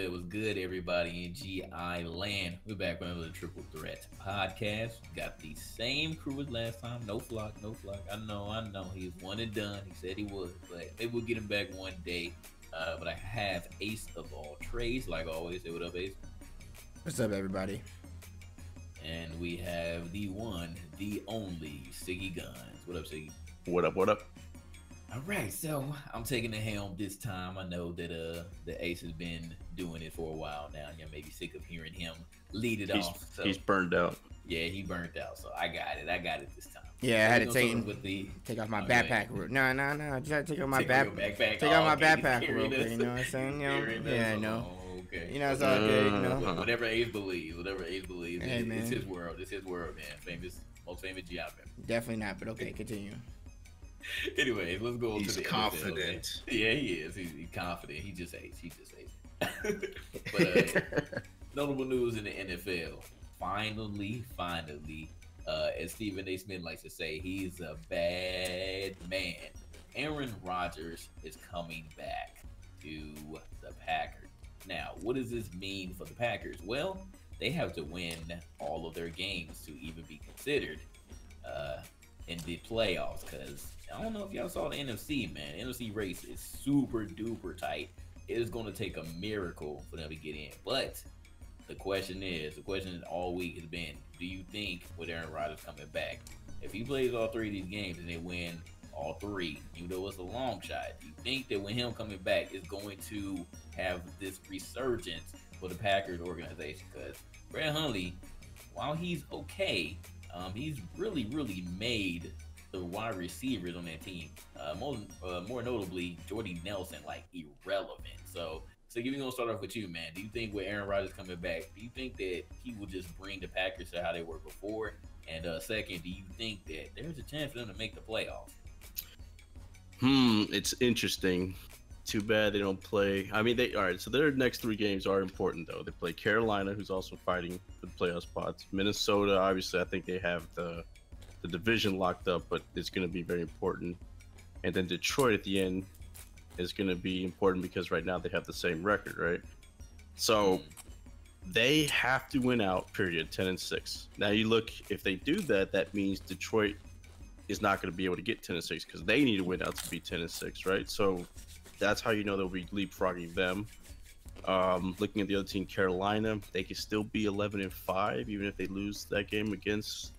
What's good, everybody in GI land? We're back with another Triple Threat podcast. Got the same crew as last time. No flock, no flock. I know. He's one and done. He said he would, but maybe we'll get him back one day. But I have Ace of all trades, like always. Say what up, Ace. What's up, everybody? And we have the one, the only Siggy Guns. What up, Siggy? What up? What up? All right, so I'm taking the helm this time. I know that the Ace has been doing it for a while now. You're maybe sick of hearing him lead it off. So, he's burned out. Yeah, he burnt out. So I got it. I got it this time. Yeah, I had to take off my backpack. No. Just take off my backpack. Take off my backpack real quick. You know what I'm saying? Yeah, I know. Okay. You know, it's all good. You know. Whatever Ace believes. Hey, man. It's his world. It's his world, man. Most famous GI member. Definitely not, but okay, continue. Anyways, let's go He's to the confident. NFL, yeah, he is. He's confident. He just hates. But notable news in the NFL. Finally, as Stephen A. Smith likes to say, he's a bad man. Aaron Rodgers is coming back to the Packers. Now, what does this mean for the Packers? Well, they have to win all of their games to even be considered in the playoffs, because I don't know if y'all saw the NFC, man. The NFC race is super duper tight. It is going to take a miracle for them to get in. But the question all week has been, do you think with Aaron Rodgers coming back, if he plays all three of these games and they win all three, even though it's a long shot, do you think that when him coming back is going to have this resurgence for the Packers organization? Because Brad Hundley, while he's okay, he's really made the wide receivers on that team, more notably Jordy Nelson, like irrelevant. So give me gonna start off with you, man. Do you think with Aaron Rodgers coming back, do you think that he will just bring the Packers to how they were before? And second, do you think that there's a chance for them to make the playoffs? It's interesting. Too bad they don't play. I mean, all right. So their next three games are important, though. They play Carolina, who's also fighting for the playoff spots. Minnesota, obviously, I think they have the division locked up, but it's going to be very important. And then Detroit at the end is going to be important because right now they have the same record, right? So they have to win out. Period. 10-6. Now you look. If they do that, that means Detroit is not going to be able to get 10-6 because they need to win out to be 10-6, right? So that's how you know they'll be leapfrogging them. Looking at the other team, Carolina, they can still be 11-5 even if they lose that game against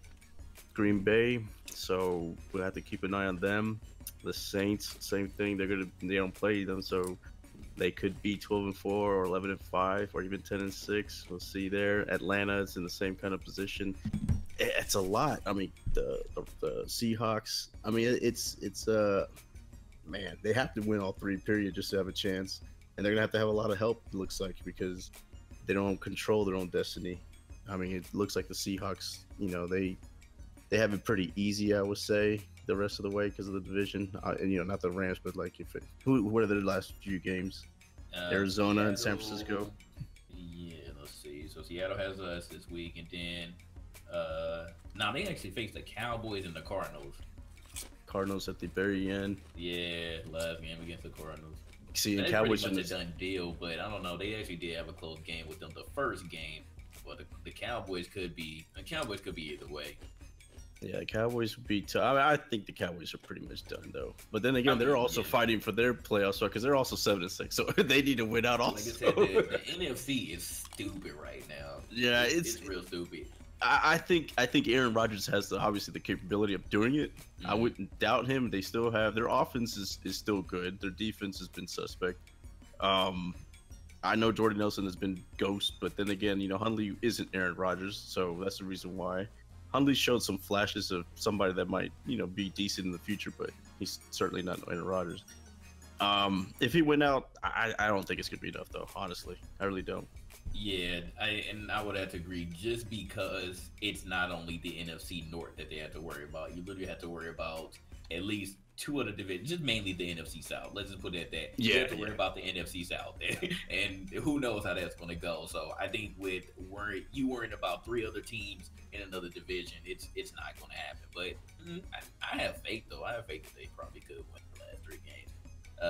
Green Bay. So we'll have to keep an eye on them. The Saints, same thing. They don't play them, so they could be 12-4 or 11-5 or even 10-6. We'll see there. Atlanta is in the same kind of position. It's a lot. I mean, the Seahawks. I mean, it's man, they have to win all three, period, just to have a chance. And they're going to have a lot of help, it looks like, because they don't control their own destiny. I mean, it looks like the Seahawks, you know, they have it pretty easy, I would say, the rest of the way because of the division. And, you know, not the Rams, but, like, what are their last few games? Arizona Seattle, and San Francisco. Yeah, let's see. So Seattle has us this week, and then now they actually face the Cowboys and the Cardinals at the very end. Yeah, last game against the Cardinals. See, and Cowboys Cowboys pretty much a done deal, but I don't know. They actually did have a close game with them the first game, but the Cowboys could be either way. Yeah, the Cowboys would be tough. I mean, I think the Cowboys are pretty much done though. But then again, they're also fighting for their playoffs because they're also 7-6, so they need to win out also. Like I said, the NFC is stupid right now. Yeah, it's real stupid. I think Aaron Rodgers has obviously the capability of doing it. I wouldn't doubt him. They still have their offense is still good. Their defense has been suspect. I know Jordy Nelson has been ghost, but then again, you know, Hundley isn't Aaron Rodgers, so that's the reason why. Hundley showed some flashes of somebody that might, you know, be decent in the future, but he's certainly not Aaron Rodgers. If he went out, I don't think it's gonna be enough though. Honestly, I really don't. Yeah, I would have to agree, just because it's not only the NFC North that they have to worry about. You literally have to worry about at least two other divisions, just mainly the NFC South. Let's just put it at that. You have to worry about the NFC South, and who knows how that's going to go. So I think with worrying about three other teams in another division, it's not going to happen. But I have faith, though. I have faith that they probably could win the last three games.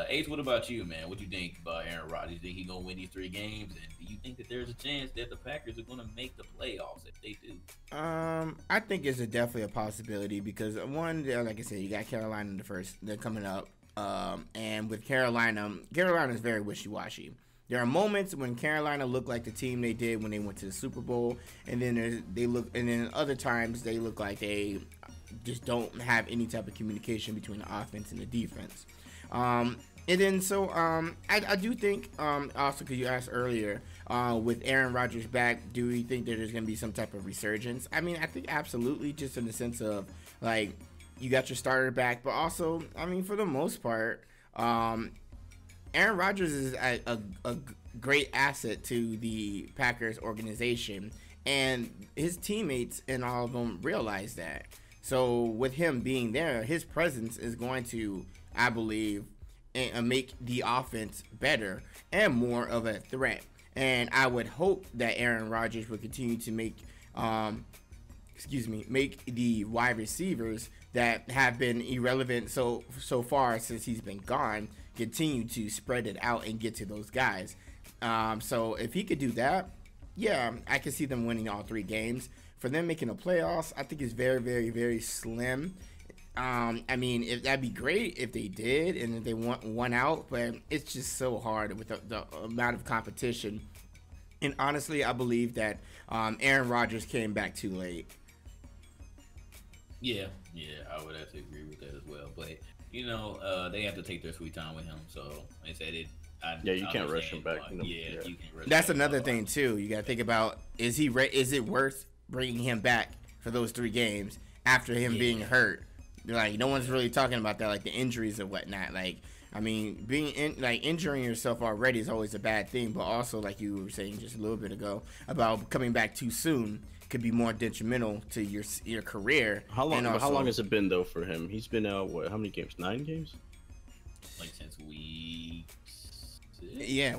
Ace, what about you, man? What you think about Aaron Rodgers? You think he gonna win these 3 games, and do you think that there's a chance that the Packers are gonna make the playoffs if they do? I think it's definitely a possibility because one, like I said, you got Carolina in the first. They're coming up, and with Carolina is very wishy-washy. There are moments when Carolina look like the team they did when they went to the Super Bowl, and then and then other times they look like they just don't have any type of communication between the offense and the defense. And then I do think also because you asked earlier with Aaron Rodgers back, do we think that there's going to be some type of resurgence? I mean, I think absolutely, just in the sense of like you got your starter back, but also I mean for the most part, Aaron Rodgers is a great asset to the Packers organization, and his teammates and all of them realize that. So with him being there, his presence is going to, I believe, make the offense better and more of a threat. And I would hope that Aaron Rodgers would continue to make the wide receivers that have been irrelevant so far since he's been gone, continue to spread it out and get to those guys. So if he could do that, yeah, I can see them winning all 3 games. For them making the playoffs, I think it's very, very, very slim. I mean, if that'd be great if they did and if they won out, but it's just so hard with the amount of competition. And honestly, I believe that Aaron Rodgers came back too late. Yeah, I would have to agree with that as well. But they have to take their sweet time with him. So they said it. You can't rush him back. You can't rush. That's another thing too. You got to think about is it worth bringing him back for those 3 games after him being hurt? Like no one's really talking about that, like the injuries and whatnot. Like I mean, injuring yourself already is always a bad thing, but also like you were saying just a little bit ago about coming back too soon could be more detrimental to your career. How long has it been though for him? He's been out how many games? 9 games? Like since week 6? Yeah,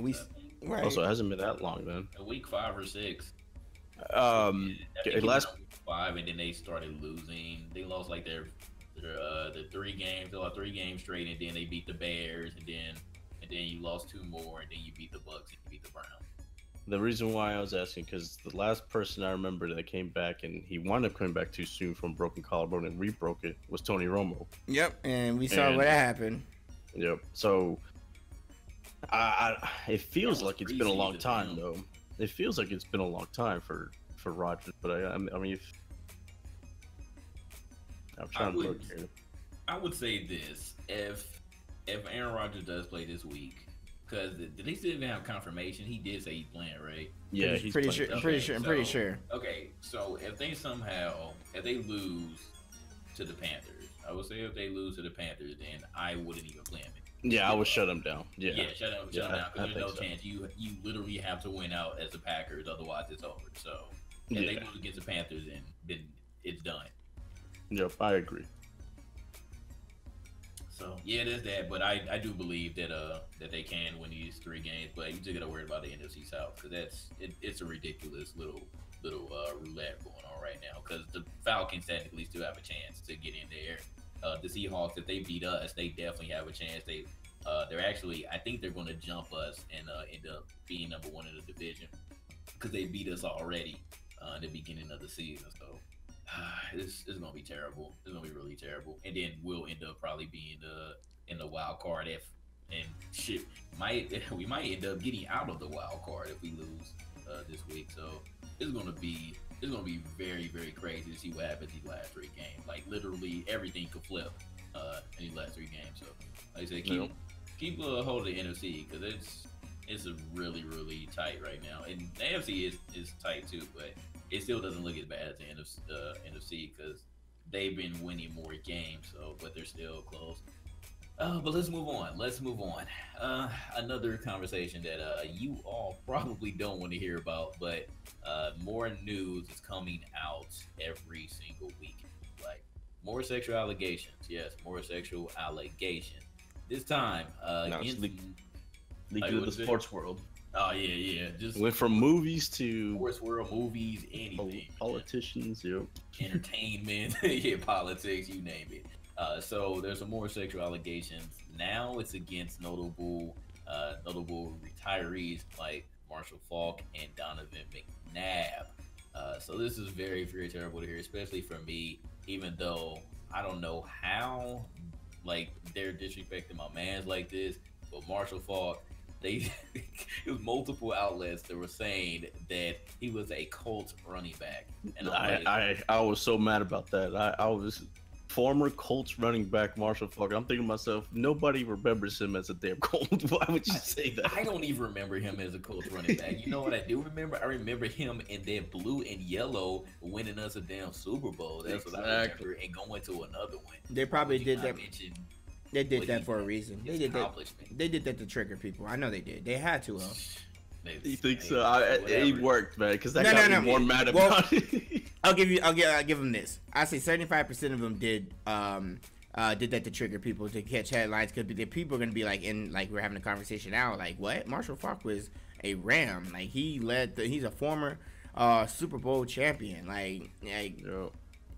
right. Also, it hasn't been that long then. Week 5 or 6. Last week 5, and then they started losing. They lost like their 3 games. They lost 3 games straight, and then they beat the Bears, and then you lost 2 more, and then you beat the Bucks and you beat the Browns. The reason why I was asking, because the last person I remember that came back and he wound up coming back too soon from broken collarbone and re-broke it was Tony Romo. Yep, and we saw what happened. Yep. So, it feels like it's been a long time, though. It feels like it's been a long time for Rodgers, but I mean, I'm trying to look here. I would say this: if Aaron Rodgers does play this week. Because did they still even have confirmation? He did say he's playing, right? Yeah, he's pretty sure. I'm pretty sure. Okay, so if they lose to the Panthers, I would say if they lose to the Panthers, then I wouldn't even play him. Yeah, I would shut him down. Yeah, shut him down because there's no chance. You literally have to win out as the Packers, otherwise it's over. So if they lose against the Panthers, then it's done. Yep, I agree. So yeah, there's that, but I do believe that that they can win these 3 games, but you just gotta worry about the NFC South because it's a ridiculous little roulette going on right now because the Falcons technically still have a chance to get in there. The Seahawks, if they beat us, they definitely have a chance. They're actually, I think they're going to jump us and end up being number 1 in the division because they beat us already in the beginning of the season. So. It's gonna be terrible. It's gonna be really terrible, and then we'll end up probably being in the wild card we might end up getting out of the wild card if we lose this week. So it's gonna be very, very crazy to see what happens these last 3 games. Like literally everything could flip in these last 3 games. So like I said, keep hold of the NFC because it's a really, really tight right now, and the AFC is tight too, but it still doesn't look as bad as the NFC because they've been winning more games. So, but they're still close. But let's move on. Another conversation that you all probably don't want to hear about, but more news is coming out every single week. Like more sexual allegations. Yes, more sexual allegations. This time, leaked into the sports world. Oh yeah. Just went from movies to sports world, movies, anything. Politicians, entertainment, politics, you name it. So there's some more sexual allegations. Now it's against notable retirees like Marshall Falk and Donovan McNabb. So this is very, very terrible to hear, especially for me, even though I don't know how like they're disrespecting my man's like this, but Marshall Falk, they it was multiple outlets that were saying that he was a Colts running back. And I was so mad about that. I was former Colts running back Marshall Falk. I'm thinking to myself, nobody remembers him as a damn Colt. Why would you say that? I don't even remember him as a Colts running back. You know what I do remember? I remember him in that blue and yellow winning us a damn Super Bowl. That's what I remember, and going to another one. They probably did that. They did that for a reason. They did that. They did that to trigger people. I know they did. They had to. You think so? It worked, man. Because that got me more mad about it. I'll give them this. I say 75% of them did that to trigger people to catch headlines, because the people are gonna be like we're having a conversation now, like what? Marshall Falk was a Ram, like he's a former Super Bowl champion, Yo.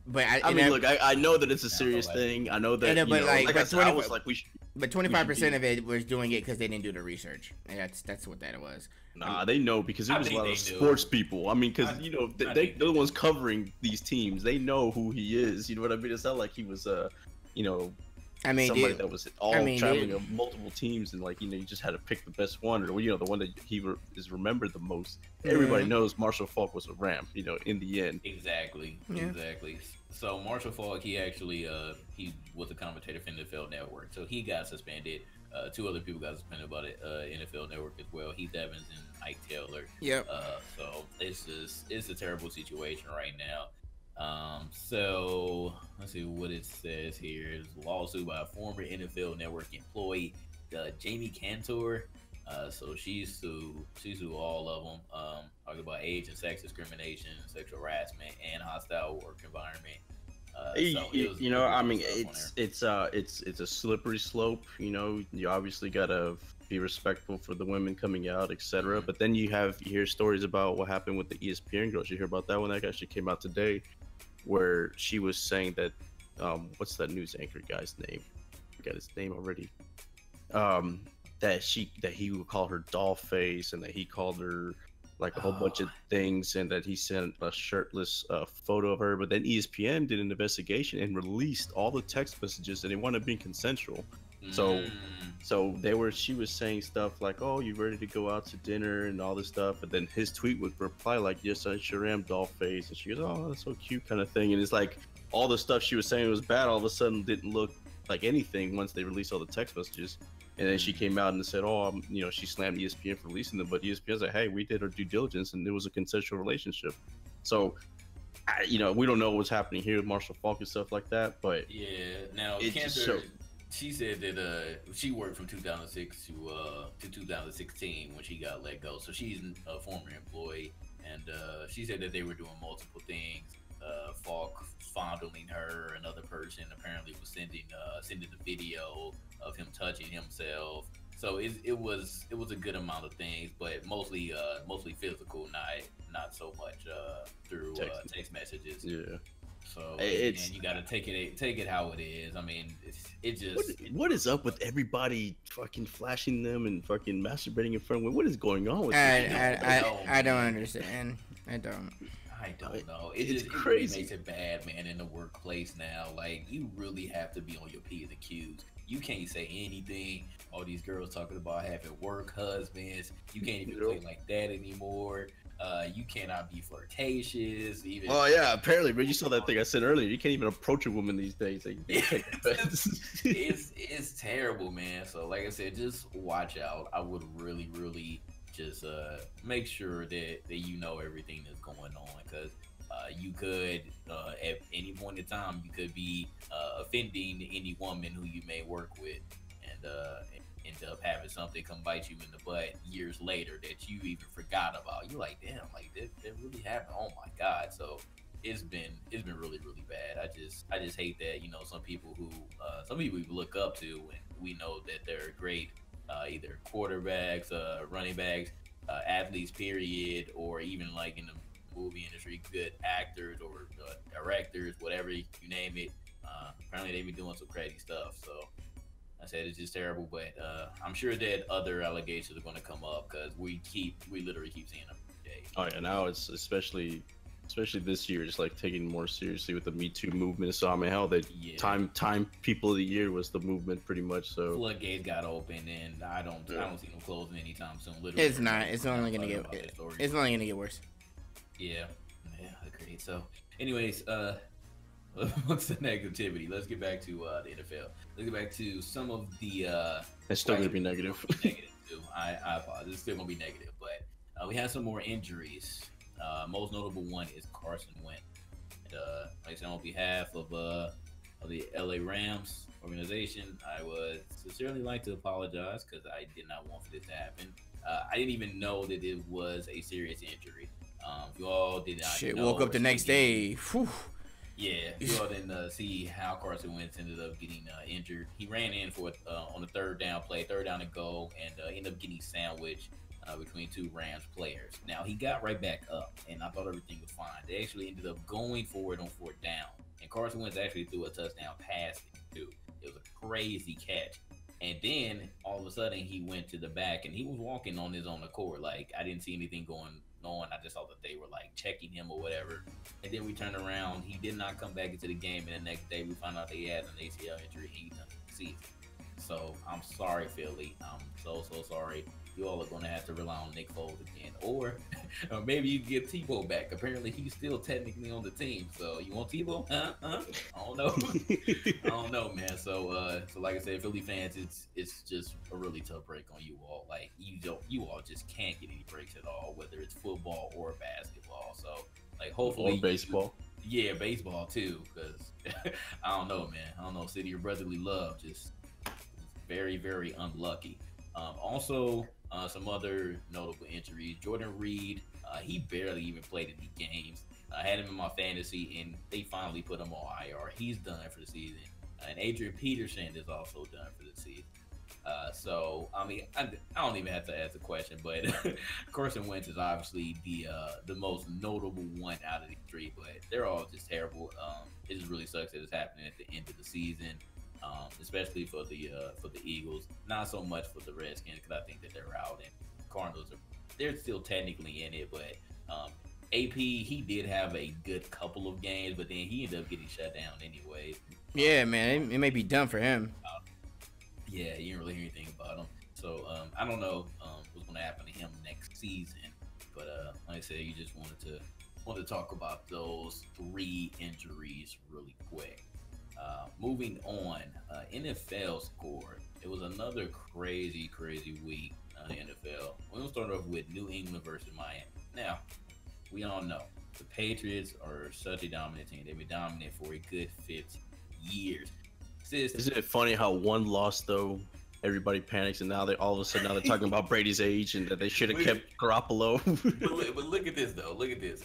But I mean, look, I know that it's a serious thing. I know that, I was like, but 25% of it was doing it because they didn't do the research. And that's what that was. Nah, they know, because it was a lot of sports people. I mean, because they're the ones covering these teams. They know who he is. You know what I mean? It's not like he was somebody that was traveling on multiple teams, and you just had to pick the best one, or the one that is remembered the most. Everybody knows Marshall Falk was a Ram. In the end. Exactly. So Marshall Falk, he actually he was a commentator for NFL Network, so he got suspended. Two other people got suspended by the NFL Network as well. Heath Evans and Ike Taylor. Yep. So it's a terrible situation right now. So let's see what it says here. It's a lawsuit by a former NFL Network employee, Jamie Cantor. So she sued all of them. Talking about age and sex discrimination, sexual harassment, and hostile work environment. It's a slippery slope. You obviously gotta be respectful for the women coming out, etc. But then you hear stories about what happened with the ESPN girls. You hear about that one? That actually came out today, where she was saying that, what's that news anchor guy's name? I forgot his name already. That he would call her doll face, and that he called her a whole bunch of things, and that he sent a shirtless photo of her. But then ESPN did an investigation and released all the text messages, and they wanted to be consensual. So she was saying stuff like, "Oh, you ready to go out to dinner?" and all this stuff. And then his tweet would reply like, "Yes, I sure am, doll face." And she goes, "Oh, that's so cute," kind of thing. And it's like all the stuff she was saying was bad, all of a sudden didn't look like anything once they released all the text messages. And then she came out and said, "Oh, she slammed ESPN for releasing them," but ESPN's like, "Hey, we did our due diligence, and it was a consensual relationship." So, we don't know what's happening here with Marshall Falk and stuff like that. But now Cantor, she said that she worked from 2006 to 2016 when she got let go. So she's a former employee, and she said that they were doing multiple things. Falk fondling her. Another person apparently was sending the video of him touching himself. So it was a good amount of things, but mostly physical, not so much through text messages. Yeah. So you got to take it how it is. I mean, it just what is up with everybody fucking flashing them and fucking masturbating in front of them? What is going on with this? I don't understand. I don't know. It's crazy. It really makes it bad, man, in the workplace now. Like, you really have to be on your P's and Q's. You can't say anything. All these girls talking about having work husbands. You can't even play like that anymore. You cannot be flirtatious. Even. Oh yeah, apparently, but you saw that thing I said earlier. You can't even approach a woman these days. It's terrible, man. So, like I said, just watch out. I would really, really just make sure that you know everything that's going on, because you could at any point in time you could be offending any woman who you may work with, and end up having something come bite you in the butt years later that you even forgot about. You're like, damn, like that really happened. Oh my god. So it's been really, really bad. I just hate that, some people we look up to, and we know that they're great either quarterbacks, running backs, athletes, period, or even like in the movie industry, good actors or directors, whatever you name it. Apparently they be doing some crazy stuff. So I said it's just terrible, but I'm sure that other allegations are going to come up because we literally keep seeing them every day. Oh yeah, now it's especially this year, just like taking more seriously with the Me Too movement. So I mean, hell, that time people of the year was the movement pretty much. So floodgates got open, and I don't see them closing anytime soon. Literally, It's not. It's only gonna get worse. Yeah, agreed. So, anyways, what's the negativity? Let's get back to the NFL. Let's get back to some of the. It's still gonna be negative. Negative too. I apologize. It's still gonna be negative, but we had some more injuries. Most notable one is Carson Wentz. And, like I said, on behalf of the LA Rams organization, I would sincerely like to apologize because I did not want for this to happen. I didn't even know that it was a serious injury. If you all did not know, woke up the next day. Whew. Yeah, you all didn't see how Carson Wentz ended up getting injured. He ran in for on the third down to go, and ended up getting sandwiched between two Rams players. Now, he got right back up, and I thought everything was fine. They actually ended up going for it on fourth down, and Carson Wentz actually threw a touchdown pass, too. It was a crazy catch. And then, all of a sudden, he went to the back, and he was walking on his own accord. Like, I didn't see anything going on. I just saw that they were, like, checking him or whatever. And then we turned around. He did not come back into the game, and the next day we found out that he had an ACL injury. He done the season. So, I'm sorry, Philly. I'm so sorry. You all are going to have to rely on Nick Foles again. Or maybe you get Tebow back. Apparently, he's still technically on the team. So, you want Tebow? Huh? I don't know. I don't know, man. So like I said, Philly fans, it's just a really tough break on you all. Like, you all just can't get any breaks at all, whether it's football or basketball. So, like, hopefully. Or baseball. Yeah, baseball, too. Because, I don't know, man. I don't know. City of Brotherly Love just very, very unlucky. Also, some other notable injuries. Jordan Reed, he barely even played any games. I had him in my fantasy, and they finally put him on IR. He's done for the season. And Adrian Peterson is also done for the season. So, I mean, I don't even have to ask the question, but Carson Wentz is obviously the most notable one out of the three, but they're all just terrible. It just really sucks that it's happening at the end of the season. Especially for the Eagles, not so much for the Redskins because I think that they're out, and Cardinals they're still technically in it. But AP, he did have a good couple of games, but then he ended up getting shut down anyway. Yeah, man, it may be done for him. Yeah, you didn't really hear anything about him, so I don't know what's going to happen to him next season. But like I said, you just wanted to talk about those three injuries really quick. Moving on, NFL scored. It was another crazy week on the NFL. We're going to start off with New England versus Miami. Now, we all know the Patriots are such a dominant team. They've been dominant for a good 50 years. Isn't it funny how one loss, though, everybody panics, and now they're talking about Brady's age and that they should have kept Garoppolo. but look at this, though. Look at this.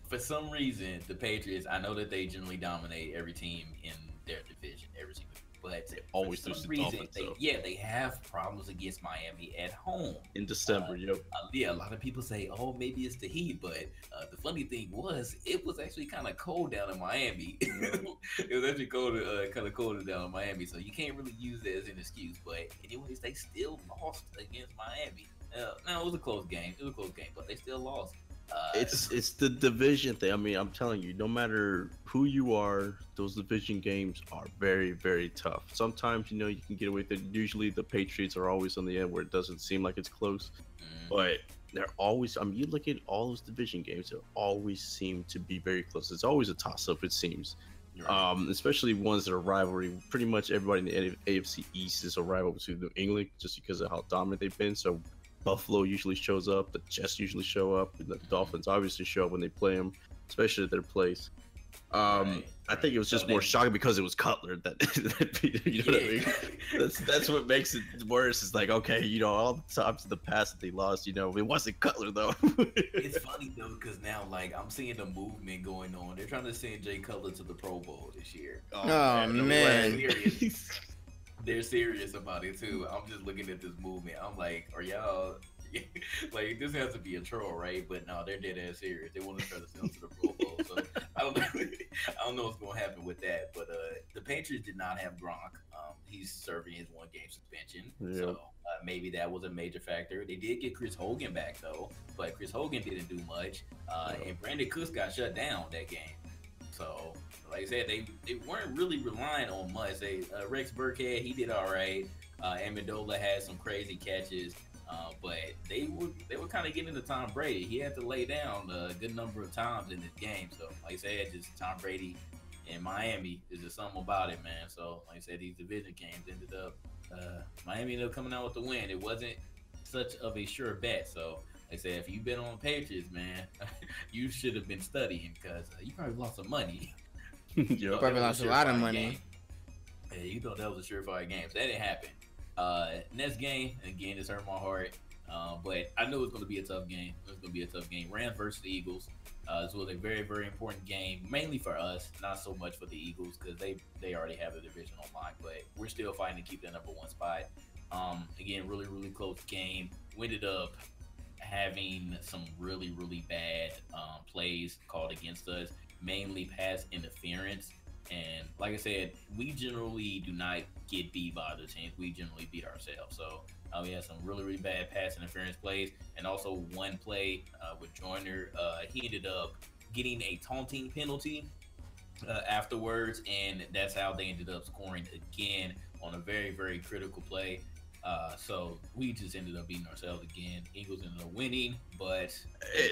For some reason, the Patriots, I know that they generally dominate every team in their division, every single, but they always for some reason, they have problems against Miami at home in December. Yeah, a lot of people say, "Oh, maybe it's the heat," but the funny thing was, it was actually kind of cold down in Miami. It was actually kind of colder down in Miami, so you can't really use that as an excuse. But anyways, they still lost against Miami. Now it was a close game. But they still lost. It's the division thing. I mean, I'm telling you, no matter who you are, those division games are very, very tough. Sometimes, you can get away with it. Usually the Patriots are always on the end where it doesn't seem like it's close. But they're always, you look at all those division games, they always seem to be very close. It's always a toss-up, it seems. Right. Especially ones that are rivalry. Pretty much everybody in the AFC East is a rival to New England just because of how dominant they've been. So Buffalo usually shows up, the Jets usually show up, and the Dolphins obviously show up when they play them, especially at their place. Right. I think it was just more shocking because it was Cutler that you know what I mean? That's what makes it worse. It's like, okay, all the times in the past that they lost, it wasn't Cutler though. It's funny though, because now I'm seeing the movement going on. They're trying to send Jay Cutler to the Pro Bowl this year. Oh man. They're serious about it too. I'm just looking at this movement. I'm like, are y'all like this has to be a troll, right? But no, they're dead ass serious. They want to try to send him to the Pro Bowl. So I don't know. I don't know what's going to happen with that. But the Patriots did not have Gronk. He's serving his 1-game suspension. Yep. So maybe that was a major factor. They did get Chris Hogan back though, but Chris Hogan didn't do much. And Brandon Cooks got shut down that game. So like I said, they weren't really relying on much. Rex Burkhead, he did all right. Amendola had some crazy catches. But they were kind of getting into Tom Brady. He had to lay down a good number of times in this game. So, like I said, just Tom Brady in Miami is just something about it, man. So, like I said, these division games ended up Miami ended up coming out with the win. It wasn't such of a sure bet. So, like I said, if you've been on Patriots, man, you should have been studying because you probably lost some money. You probably lost a lot of money. Yeah, you thought that was a surefire game. So that didn't happen. Next game, again, this hurt my heart, but I knew it was going to be a tough game. It was going to be a tough game. Rams versus the Eagles. This was a very, very important game, mainly for us, not so much for the Eagles because they already have the division on lock, but we're still fighting to keep that #1 spot. Again, really, really close game. We ended up having some really, really bad plays called against us, mainly pass interference. And like I said, we generally do not get beat by other teams. We generally beat ourselves. So we had some really, really bad pass interference plays. And also one play with Joyner, he ended up getting a taunting penalty afterwards. And that's how they ended up scoring again on a very, very critical play. So we just ended up beating ourselves again. Eagles ended up winning, but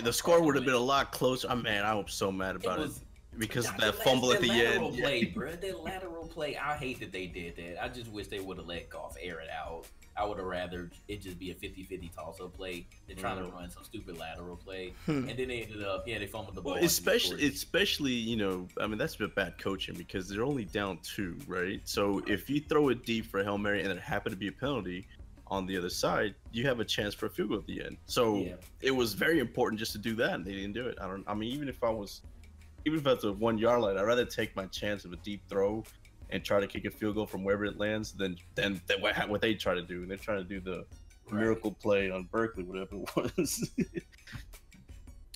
the score would have been a lot closer. Man, I was so mad about it. Because of that fumble at the end. Play, bro. That lateral play, I hate that they did that. I just wish they would have let Goff air it out. I would have rather it just be a 50-50 toss-up play than trying to run some stupid lateral play. And then they ended up, they fumbled the ball. Well, especially, I mean, that's a bit bad coaching because they're only down 2, right? So if you throw it deep for a Hail Mary and it happened to be a penalty on the other side, you have a chance for a field goal at the end. So it was very important just to do that, and they didn't do it. Even if that's a 1 yard line, I'd rather take my chance of a deep throw and try to kick a field goal from wherever it lands than what they try to do. And they're trying to do the miracle play on Berkeley, whatever it was.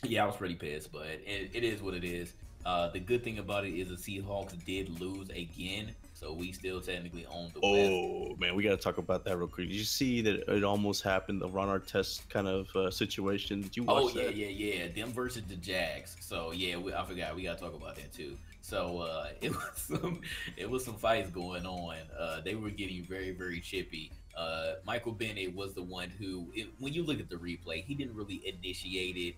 Yeah, I was pretty pissed, but it is what it is. The good thing about it is the Seahawks did lose again, so we still technically own the West. Oh, man, we got to talk about that real quick. Did you see that it almost happened, the Ron Artest kind of situation? Did you watch that? Yeah. Them versus the Jags. So, I forgot. We got to talk about that, too. So, it was some fights going on. They were getting very, very chippy. Michael Bennett was the one who, when you look at the replay, he didn't really initiate it,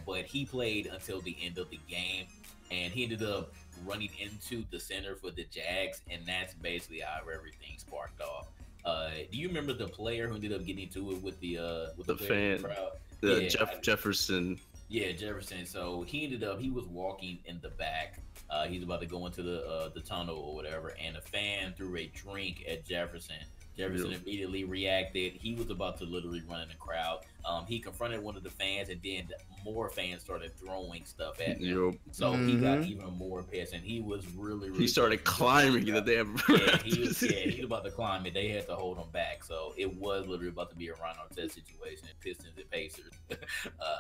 but he played until the end of the game. And he ended up running into the center for the Jags, and that's basically how everything sparked off. Do you remember the player who ended up getting into it with the fan crowd? Jefferson. Yeah, Jefferson. So he was walking in the back. He's about to go into the tunnel or whatever, and a fan threw a drink at Jefferson. Jefferson immediately reacted. He was about to literally run in the crowd. He confronted one of the fans, and then more fans started throwing stuff at him. So he got even more pissed, and he was really he started climbing the damn. He was about to climb it. They had to hold him back. So it was literally about to be a Ron Artest situation, Pistons and Pacers.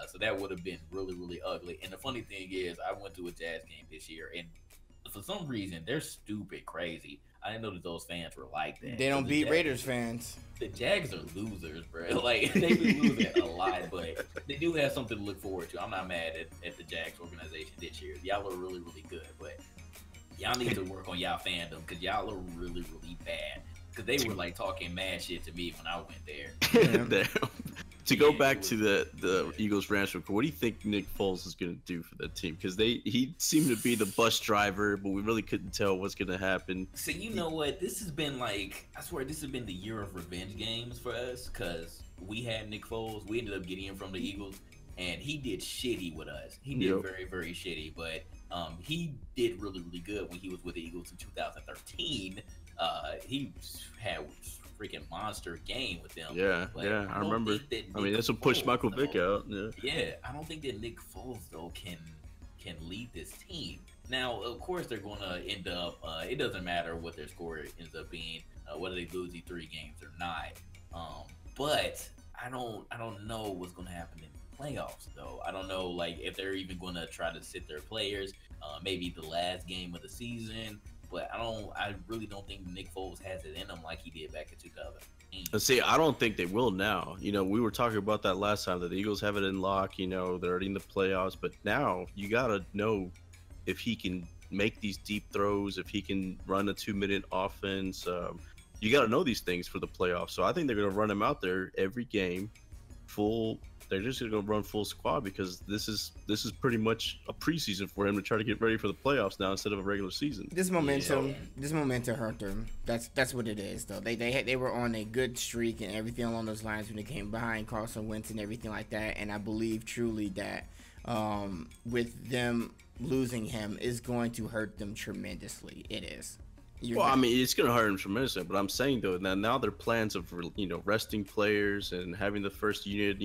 So that would have been really, really ugly. And the funny thing is, I went to a Jazz game this year, and for some reason, they're stupid crazy. I didn't know that those fans were like that. They don't beat Raiders fans. The Jags are losers, bro. Like, they be losing a lot, but they do have something to look forward to. I'm not mad at the Jags organization this year. Y'all are really, really good, but y'all need to work on y'all fandom because y'all are really, really bad. Because they were, like, talking mad shit to me when I went there. To go back to the Eagles Rams, what do you think Nick Foles is going to do for that team? Because he seemed to be the bus driver, but we really couldn't tell what's going to happen. So you know what? This has been I swear this has been the year of revenge games for us because we had Nick Foles. We ended up getting him from the Eagles, and he did shitty with us. He did very, very shitty, but he did really, really good when he was with the Eagles in 2013. He had freaking monster game with them. I remember. That's what pushed Michael Vick out. I don't think that Nick Foles though can lead this team. Now, of course, they're going to end up. It doesn't matter what their score ends up being, whether they lose these 3 games or not. But I don't know what's gonna happen in the playoffs though. I don't know like if they're even gonna try to sit their players. Maybe the last game of the season, but I really don't think Nick Foles has it in him like he did back in 2008. See, I don't think they will now. We were talking about that last time that the Eagles have it in lock. They're already in the playoffs, but now you gotta know if he can make these deep throws, if he can run a 2-minute offense. You got to know these things for the playoffs. So I think they're going to run him out there every game, full. They're just going to run full squad because this is pretty much a preseason for him to try to get ready for the playoffs now instead of a regular season. This momentum hurt them. That's what it is, though. They were on a good streak and everything along those lines when they came behind Carson Wentz and everything like that. And I believe truly that with them losing him is going to hurt them tremendously. It is. I mean, it's going to hurt him tremendously, but I'm saying, though, now their plans of, resting players and having the first unit,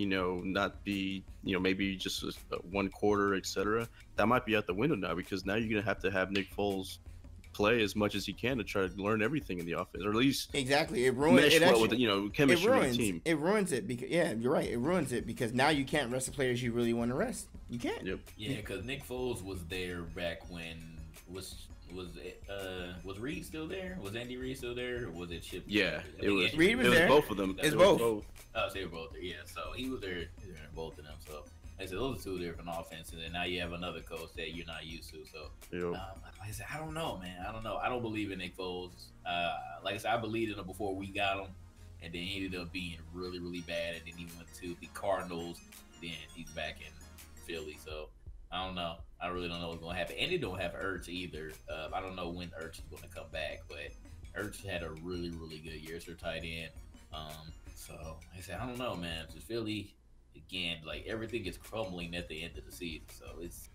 not be, maybe just one quarter, etc. That might be out the window now because now you're going to have Nick Foles play as much as he can to try to learn everything in the offense, or at least exactly. It ruins mesh well with chemistry with the team. It ruins it because you're right. It ruins it because now you can't rest the players you really want to rest. You can't. Yep. Yeah, because Nick Foles was there back when was Reed still there? Was Andy Reid still there? Or was it Chip? Yeah, it was. Reed was there. Both of them. It's both. Oh, so they were both there. Yeah, so he was there. Both of them. So I said those are two different offenses, and now you have another coach that you're not used to. So like I said, I don't know, man. I don't know. I don't believe in Nick Foles. Like I said, I believed in him before we got him, and then he ended up being really, really bad. And then he went to the Cardinals. Then he's back in Philly. So I don't know. I really don't know what's going to happen. And they don't have Ertz either. I don't know when Ertz is going to come back, but Ertz had a really, really good year as their tight end. So I said, I don't know, man. Just Philly, again, like everything is crumbling at the end of the season. So it's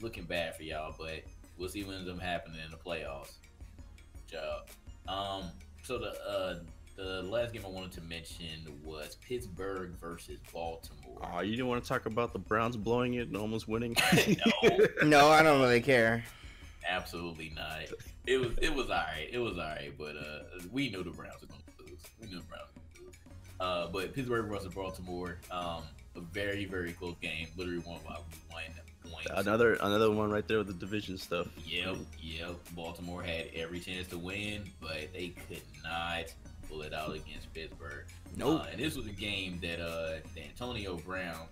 looking bad for y'all, but we'll see what ends up happening in the playoffs. Good job. So the last game I wanted to mention was Pittsburgh versus Baltimore. Oh, you didn't want to talk about the Browns blowing it and almost winning? No, I don't really care. Absolutely not. It was alright. It was alright, but we knew the Browns were gonna lose. But Pittsburgh versus Baltimore, a very, very close game. Literally one by 1 point. Another one right there with the division stuff. Yep. Baltimore had every chance to win, but they could not pull it out against Pittsburgh. Nope. And this was a game that Antonio Brown,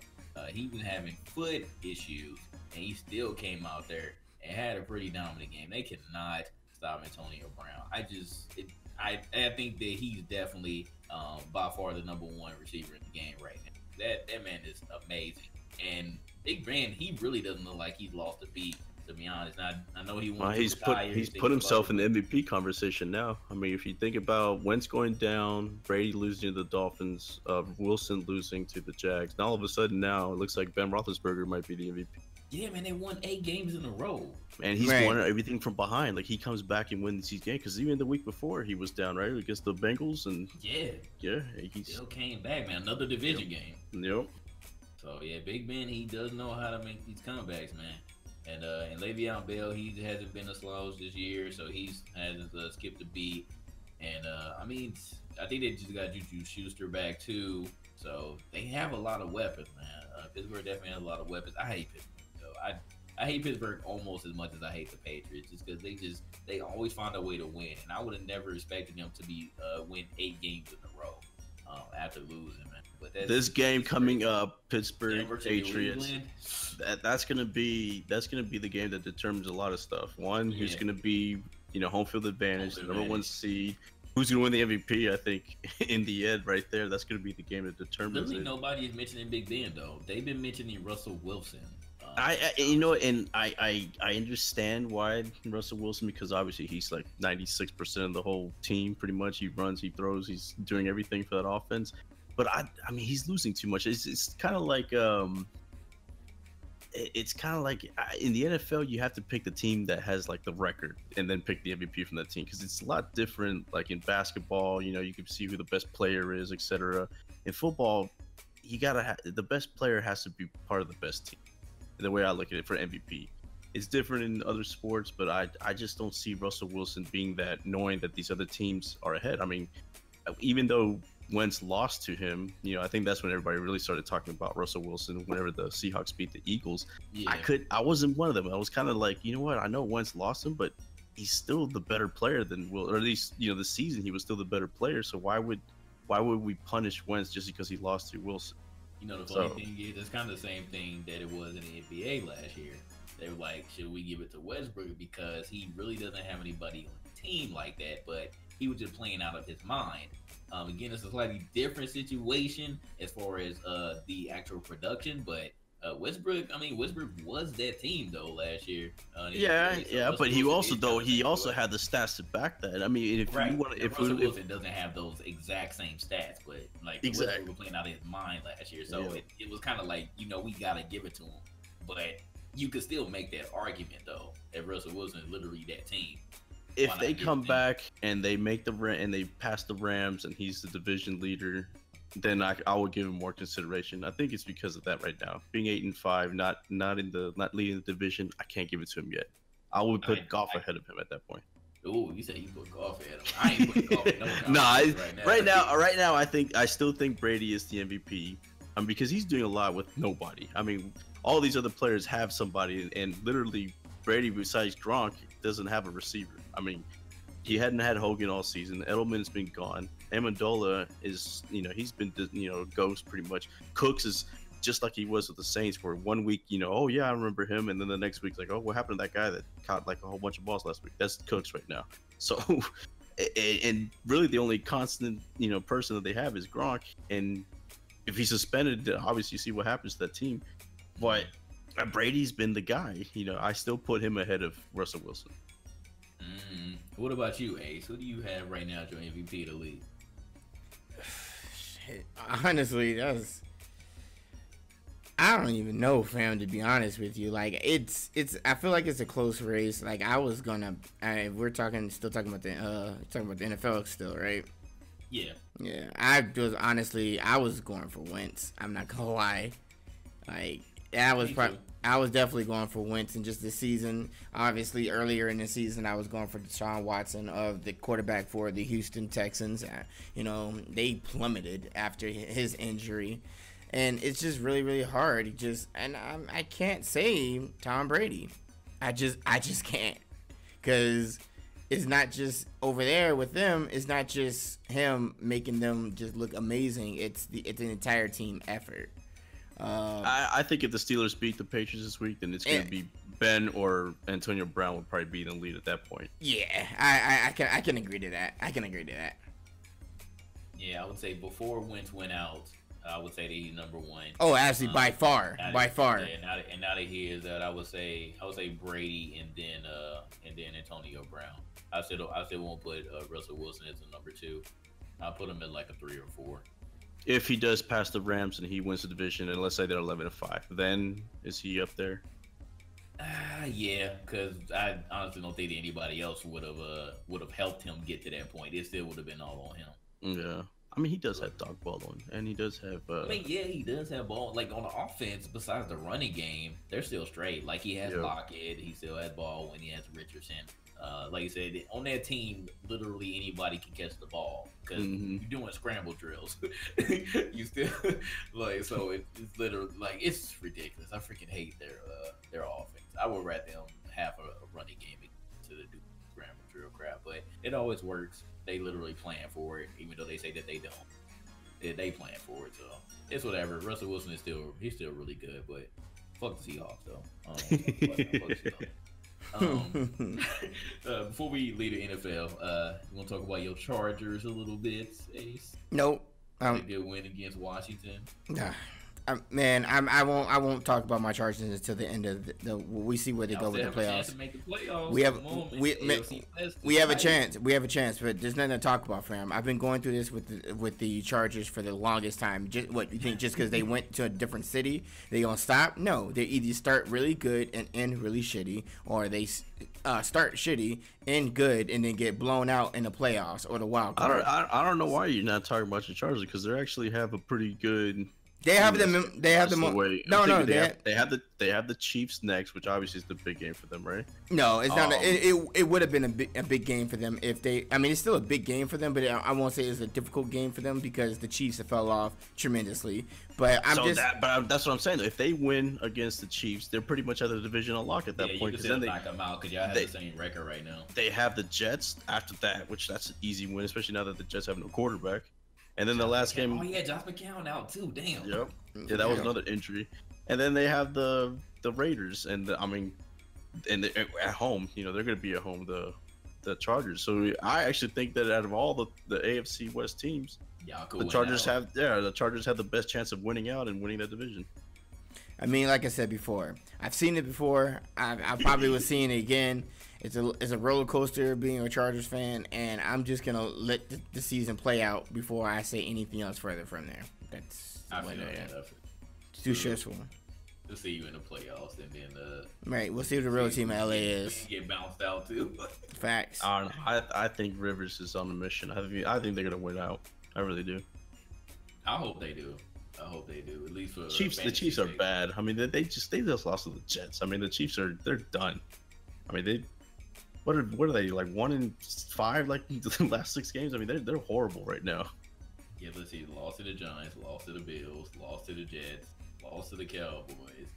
he was having foot issues, and he still came out there and had a pretty dominant game. They cannot stop Antonio Brown. I think that he's definitely by far the number one receiver in the game right now. That man is amazing. And Big Ben, he really doesn't look like he's lost a beat, to be honest. I know he wants he's put himself in the MVP conversation now. I mean, if you think about Wentz going down, Brady losing to the Dolphins, Wilson losing to the Jags, now all of a sudden now it looks like Ben Roethlisberger might be the MVP. Yeah, man, they won 8 games in a row. And he's won everything from behind. Like, he comes back and wins these games. Because even the week before, he was down, right? Against the Bengals. And yeah, he still came back, man. Another division game. Yep. So, yeah, Big Ben, he does know how to make these comebacks, man. And Le'Veon Bell, he hasn't been a slouch this year, so he's hasn't skipped a beat. And, I mean, I think they just got Juju Schuster back, too. So, they have a lot of weapons, man. Pittsburgh definitely has a lot of weapons. I hate Pittsburgh. I hate Pittsburgh almost as much as I hate the Patriots, just because they always find a way to win, and I would have never expected them to be win 8 games in a row after losing, man. But this game coming up, Pittsburgh Patriots, that's gonna be the game that determines a lot of stuff. One, who's gonna be home field advantage, the number 1 seed. Who's going to win the MVP? I think in the end, right there, that's going to be the game that determines it. Nobody is mentioning Big Ben though. They've been mentioning Russell Wilson. I understand why Russell Wilson, because obviously he's like 96% of the whole team, pretty much. He runs, he throws, he's doing everything for that offense. But I mean, he's losing too much. It's kind of like in the NFL, you have to pick the team that has like the record and then pick the MVP from that team, because it's a lot different. Like in basketball, you can see who the best player is, etc. In football, the best player has to be part of the best team. The way I look at it for MVP, it's different in other sports, but I just don't see Russell Wilson being that, knowing that these other teams are ahead. I mean, even though Wentz lost to him, I think that's when everybody really started talking about Russell Wilson. Whenever the Seahawks beat the Eagles, Yeah. I wasn't one of them. I was kind of like, you know what? I know Wentz lost him, but he's still the better player than Will, or at least this season he was still the better player. So why would we punish Wentz just because he lost to Wilson? The funny thing is, it's kind of the same thing that it was in the NBA last year. They were like, should we give it to Westbrook because he really doesn't have anybody on the team like that, but he was just playing out of his mind. Again, it's a slightly different situation as far as the actual production, but Westbrook was that team though last year. But he also had the stats to back that. I mean, if Russell Wilson doesn't have those exact same stats, but like Westbrook was playing out of his mind last year, so it was kind of like we gotta give it to him, but you could still make that argument though that Russell Wilson is literally that team. If they come back and they make and they pass the Rams and he's the division leader, then I would give him more consideration. I think it's because of that right now. Being 8-5, not leading the division, I can't give it to him yet. I would put Goff ahead of him at that point. Oh, you said you put Goff ahead of him. I ain't putting Goff ahead of him. Right now, I still think Brady is the MVP. Because he's doing a lot with nobody. I mean, all these other players have somebody, and literally Brady, besides Gronk, doesn't have a receiver. I mean, he hadn't had Hogan all season. Edelman's been gone. Amendola is, he's been, ghost pretty much. Cooks is just like he was with the Saints, where 1 week, oh yeah, I remember him, and then the next week, like, oh, what happened to that guy that caught like a whole bunch of balls last week? That's Cooks right now. So, and really the only constant, person that they have is Gronk, and if he's suspended, obviously you see what happens to that team. But Brady's been the guy. I still put him ahead of Russell Wilson. What about you, Ace? Who do you have right now as your MVP of the league? Shit. Honestly, I don't even know, fam. To be honest with you, like it's. I feel like it's a close race. Like we're still talking about the NFL still, right? Yeah. Yeah. I was going for Wentz. I'm not gonna lie. Like I was definitely going for Wentz in just this season. Obviously, earlier in the season, I was going for Deshaun Watson, of the quarterback for the Houston Texans. They plummeted after his injury, and it's just really, really hard. I can't say Tom Brady. I just can't, because it's not just over there with them. It's not just him making them just look amazing. It's an entire team effort. I think if the Steelers beat the Patriots this week, then it's going to be Ben or Antonio Brown would probably be in the lead at that point. Yeah, I can agree to that. Yeah, I would say before Wentz went out, I would say that he's number one. Oh, actually, by far. Yeah, now that he is that, I would say Brady and then Antonio Brown. I still won't put Russell Wilson as a number two. I'll put him at like a 3 or 4. If he does pass the Rams and he wins the division, and let's say they're 11-5, then is he up there? Yeah, because I honestly don't think that anybody else would have helped him get to that point. It still would have been all on him. Yeah, I mean, he does have Doc Baldwin, and he does have. He does have ball. Like on the offense, besides the running game, they're still straight. Like he has Lockett, he still has Baldwin, he has Richardson. Like you said, on that team, literally anybody can catch the ball because you're doing scramble drills. You still so it's literally like it's ridiculous. I freaking hate their offense. I would rather them have a running game to do scramble drill crap, but it always works. They literally plan for it, even though they say that they don't. They plan for it, so it's whatever. Russell Wilson is still really good, but fuck the Seahawks though. Fuck the Seahawks. Before we leave the NFL, you want to talk about your Chargers a little bit, Ace? Nope. A good win against Washington. I won't talk about my Chargers until the end of we see where they go with the playoffs. We have a chance, but there's nothing to talk about, fam. I've been going through this with the Chargers for the longest time. What you think? Just because they went to a different city, they gonna stop? No, they either start really good and end really shitty, or they start shitty, end good, and then get blown out in the playoffs or the wild card. I don't know why you're not talking about your Chargers, because they actually have a pretty good They have them. They have them. No. They have the Chiefs next, which obviously is the big game for them, right? No, it's not. It would have been a big game for them if they. I mean, it's still a big game for them, but I won't say it's a difficult game for them because the Chiefs have fell off tremendously. But that's what I'm saying. If they win against the Chiefs, they're pretty much at the division lock at that point. Because then they knock them out because y'all have the same record right now. They have the Jets after that, which that's an easy win, especially now that the Jets have no quarterback. And then the last game. Oh yeah, Josh McCown out too. Damn. Yep. Yeah, that was another injury. And then they have the Raiders, and at home, you know, they're gonna be at home the Chargers. So I actually think that out of all the AFC West teams, the Chargers have the best chance of winning out and winning that division. I mean, like I said before, I've seen it before. I probably was seeing it again. It's a roller coaster being a Chargers fan, and I'm just gonna let the season play out before I say anything else further from there. That's it's too stressful. We'll see you in the playoffs, and then right. We'll see what the real team of LA is. Get bounced out too. Facts. I think Rivers is on a mission. I think they're gonna win out. I really do. I hope they do. At least for Chiefs. The Chiefs are bad. I mean, they just lost to the Jets. I mean, the Chiefs they're done. I mean, what are they like 1-5 like the last 6 games? I mean, they're horrible right now. Yeah, let's see. Lost to the Giants, lost to the Bills, lost to the Jets, lost to the Cowboys.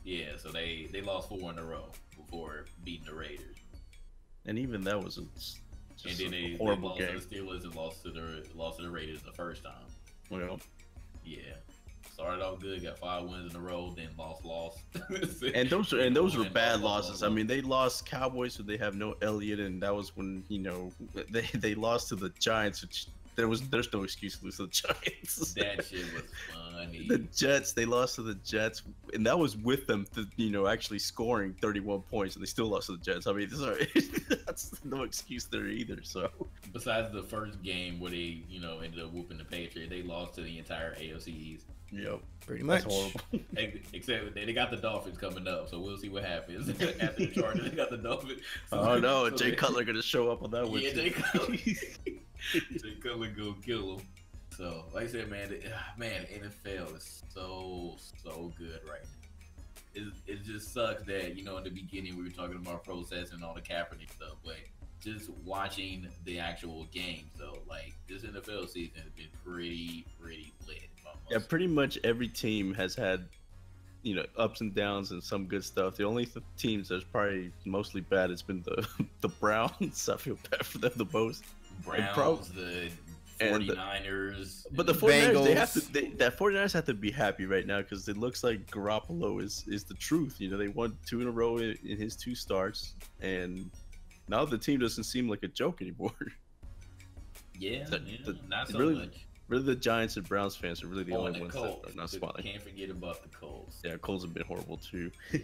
Yeah, so they lost 4 in a row before beating the Raiders. And even that was a horrible game. They lost to the Steelers and lost to the Raiders the first time. Well, yeah. Started off good, got 5 wins in a row, then lost. and those were bad losses. I mean, they lost Cowboys, so they have no Elliott, and that was when they lost to the Giants, which there's no excuse to lose to the Giants. That shit was funny. The Jets, they lost to the Jets, and that was with them, actually scoring 31 points, and they still lost to the Jets. I mean, that's no excuse there either. So besides the first game where they ended up whooping the Patriots, they lost to the entire AFC East. Yep, pretty much. That's horrible. Except they got the Dolphins coming up, so we'll see what happens after the Chargers. They got the Dolphins. So, no, Jay Cutler gonna show up on that one. Yeah, Jay Cutler gonna kill him. So, like I said, man, NFL is so good right now. It just sucks that in the beginning we were talking about processing and all the Kaepernick stuff, but just watching the actual game. So, like, this NFL season has been pretty lit. Yeah, pretty much every team has had, ups and downs and some good stuff. The only teams that's probably mostly bad has been the Browns. I feel bad for them the most. Browns, the 49ers. But the 49ers, the 49ers have to be happy right now because it looks like Garoppolo is the truth. They won 2 in a row in his 2 starts, and now the team doesn't seem like a joke anymore. Yeah, not so really, much. Really, the Giants and Browns fans are really the only ones Colts. that are not smiling. Can't forget about the Colts. Yeah, Colts have been horrible too. Yeah.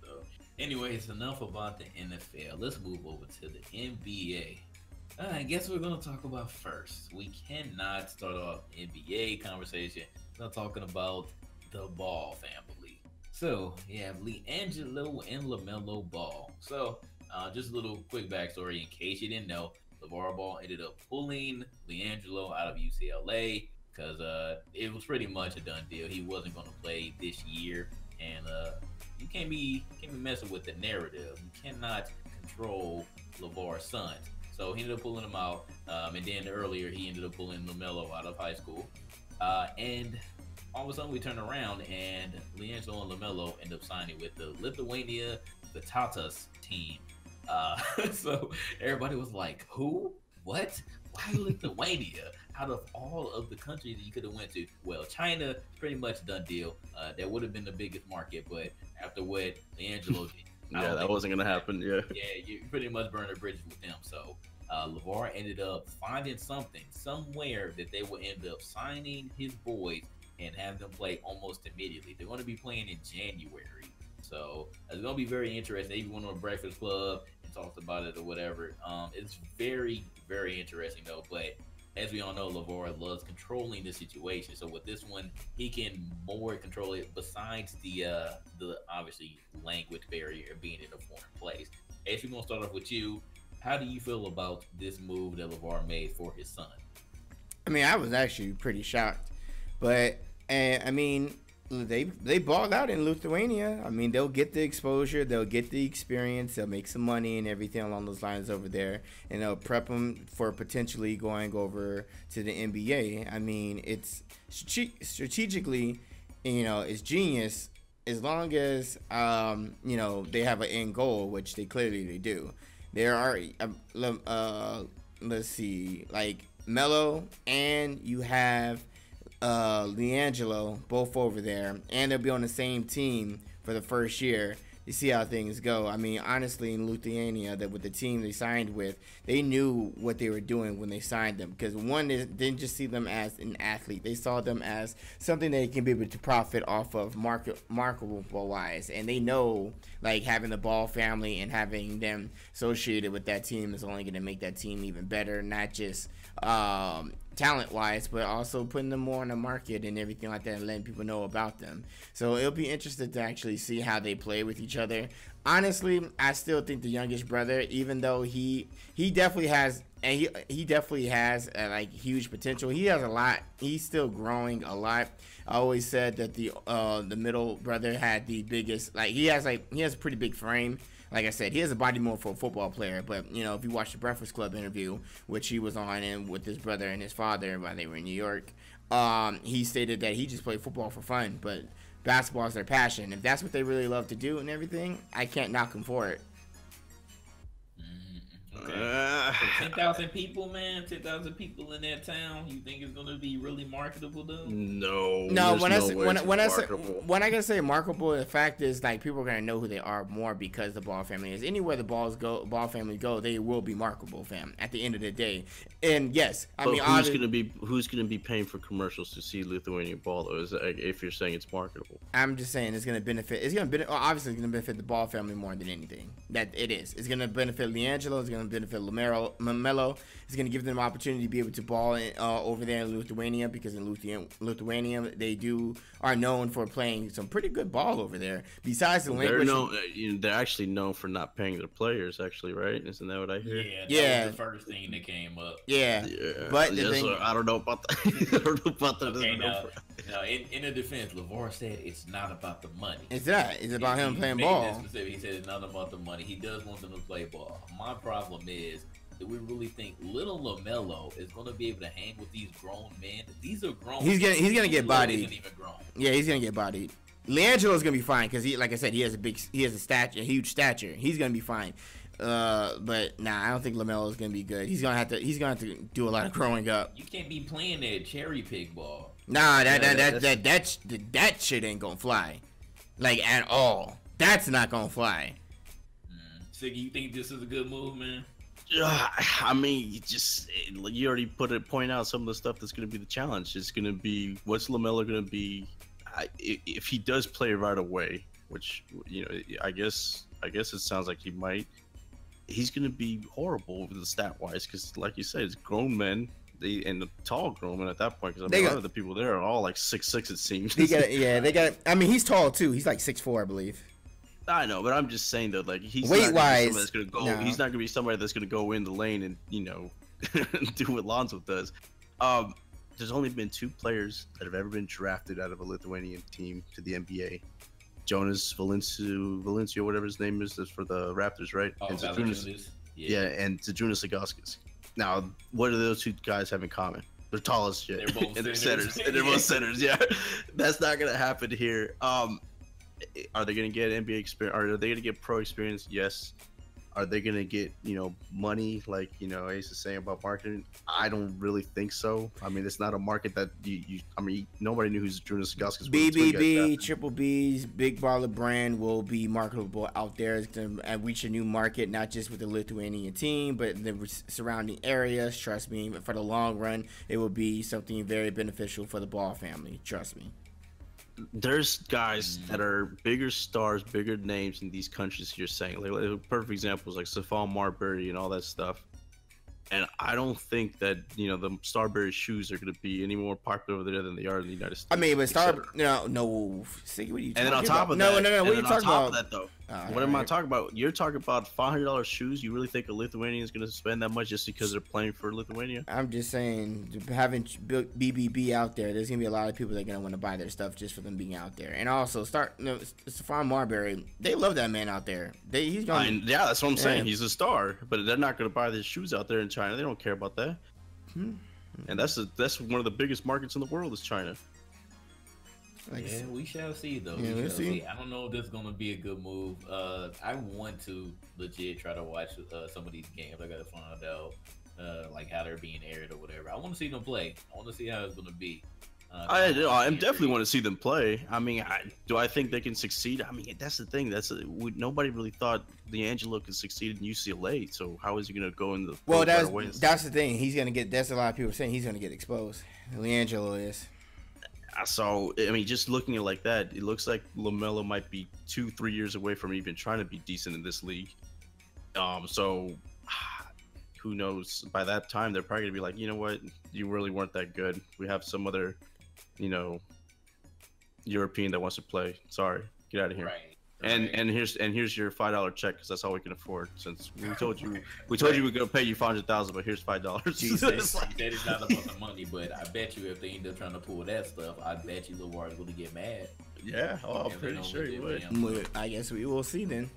So, anyways, enough about the NFL. Let's move over to the NBA. I guess we're going to talk about first. We cannot start off NBA conversation without talking about the Ball family. So, you have LiAngelo and LaMelo Ball. So, just a little quick backstory in case you didn't know. LeVar Ball ended up pulling LiAngelo out of UCLA because it was pretty much a done deal. He wasn't going to play this year, and you can't be messing with the narrative. You cannot control LeVar's sons. So he ended up pulling him out, and then earlier he ended up pulling LaMelo out of high school, and all of a sudden we turn around and LiAngelo and LaMelo end up signing with the Lithuania Vitatas team. So everybody was like, who? What? Why Lithuania? Out of all of the countries that you could have went to, well, China, pretty much done deal. That would have been the biggest market, but after what LiAngelo did, yeah, that wasn't gonna happen. Yeah, you pretty much burned the bridges with them. So LeVar ended up finding somewhere that they would end up signing his boys and have them play almost immediately. They're going to be playing in January. So it's going to be very interesting. They even went on a Breakfast Club and talked about it or whatever. It's very, very interesting though. But as we all know, LeVar loves controlling the situation. So with this one, he can more control it besides the obviously language barrier of being in a foreign place. Ash, we're going to start off with you. How do you feel about this move that LeVar made for his son? I mean, I was actually pretty shocked. But And I mean, they balled out in Lithuania. I mean, they'll get the exposure, they'll get the experience, they'll make some money and everything along those lines over there, and they'll prep them for potentially going over to the NBA. I mean, it's strategically, it's genius as long as they have an end goal, which they clearly do. There are let's see, like Melo, and you have LiAngelo, both over there, and they'll be on the same team for the first year. You see how things go. I mean, honestly, in Lithuania, that with the team they signed with, they knew what they were doing when they signed them. Because one, they didn't just see them as an athlete; they saw them as something they can be able to profit off of marketable wise. And they know, like, having the Ball family and having them associated with that team is only going to make that team even better. Not just talent wise, but also putting them more on the market and everything like that, and letting people know about them. So it'll be interesting to actually see how they play with each other. Honestly, I still think the youngest brother, even though he definitely has, and he definitely has like huge potential. He has a lot. He's still growing a lot. I always said that the middle brother had the biggest. He has a pretty big frame. Like I said, he has a body more for a football player. But, if you watch the Breakfast Club interview, which he was on and with his brother and his father while they were in New York, he stated that he just played football for fun. But basketball is their passion. If that's what they really love to do and everything, I can't knock them for it. Okay. 10,000 people, man. 10,000 people in that town. You think it's gonna be really marketable, though? No. When I can say marketable, the fact is, like, people are gonna know who they are more because the Ball family is. Anywhere the Ball family go, they will be marketable, fam. At the end of the day, and yes, who's gonna be paying for commercials to see Lithuanian ball, though? If you're saying it's marketable, I'm just saying it's gonna benefit. Obviously, it's gonna benefit the Ball family more than anything. That it is. It's gonna benefit LiAngelo. It's gonna benefit Melo. It's going to give them an opportunity to be able to ball over there in Lithuania, because in Lithuania they are known for playing some pretty good ball over there. Besides the language, they're actually known for not paying their players. Actually, right? Isn't that what I hear? Yeah, that was the first thing that came up. Yeah. But I don't know about that. I don't know about that. Okay, now, in the defense, LeVar said it's not about the money. It's not. It's about him playing ball. He said it's not about the money. He does want them to play ball. My problem is, do we really think little LaMelo is going to be able to hang with these grown men? These are grown. He's gonna get bodied. Isn't even grown. Yeah, he's gonna get bodied. LiAngelo's gonna be fine because like I said, he has a huge stature. He's gonna be fine. But nah, I don't think LaMelo is gonna be good. He's gonna have to do a lot of growing up. You can't be playing that cherry pick ball. Nah, that shit ain't gonna fly, like, at all. That's not gonna fly. Siggy, you think this is a good move, man? I mean, you already point out some of the stuff that's going to be the challenge. It's going to be, what's LaMelo going to be if he does play right away, which, I guess it sounds like he might. He's going to be horrible with the stat wise, because like you said, it's grown men. And the tall grown men at that point, because a lot of the people there are all like 6'6", it seems. They got. I mean, he's tall too. He's like 6'4", I believe. I know, but I'm just saying, though, like, he's weight wise, he's not gonna be somebody that's gonna go in the lane and do what Lonzo does. There's only been 2 players that have ever been drafted out of a Lithuanian team to the NBA. Jonas Valencio, whatever his name is for the Raptors, right? Oh, and Zajunas, and Zajunas Ilgauskas. Now, what do those 2 guys have in common? They're tall as shit. They're both and they're centers. And they're both centers. Yeah, that's not gonna happen here. Are they going to get NBA experience? Are they going to get pro experience? Yes. Are they going to get, money, like, Ace is saying about marketing? I don't really think so. I mean, it's not a market that nobody knew who's Jonas Ilgauskas. BBB, Triple B's, Big Baller brand will be marketable out there. It's going to reach a new market, not just with the Lithuanian team, but the surrounding areas. Trust me, for the long run, it will be something very beneficial for the Ball family. Trust me. There's guys that are bigger stars, bigger names in these countries you're saying. Like perfect examples like Stephon Marbury and all that stuff. And I don't think that the Starberry shoes are going to be any more popular over there than they are in the United States. I mean, but no. See, what are you talking And then on top about? of that, No. What are you talking about? That, though, what am I talking about? You're talking about $500 shoes. You really think a Lithuanian is going to spend that much just because they're playing for Lithuania? I'm just saying, having BBB out there, there's gonna be a lot of people that are gonna want to buy their stuff just for them being out there. And also, Stephon Marbury, they love that man out there. He's going. Yeah, that's what I'm saying. He's a star, but they're not gonna buy their shoes out there in China. They don't care about that. And that's one of the biggest markets in the world is China. Yeah, we shall see though. Yeah, we we'll shall see. I don't know if this is gonna be a good move. I want to legit try to watch some of these games. I gotta find out like how they're being aired or whatever. I want to see them play. I want to see how it's gonna be. I definitely want to see them play. I mean, do I think they can succeed? I mean, that's the thing. Nobody really thought D'Angelo could succeed in UCLA. So how is he gonna go in the? Well, that's the thing. He's gonna get. That's a lot of people saying he's gonna get exposed. D'Angelo is. So, I mean, just looking at it like that, it looks like LaMelo might be 2-3 years away from even trying to be decent in this league. So who knows? By that time, they're probably gonna be like, you know what, you really weren't that good. We have some other, European that wants to play. Sorry, get out of here. Right. And here's your $5 check because that's all we can afford. Since we told you we're gonna pay you $500,000, but here's $5. Jesus, that is not about the money, but I bet you if they end up trying to pull that stuff, I bet you Lil Ward is gonna get mad. Yeah, I'm pretty sure he would. I guess we will see then.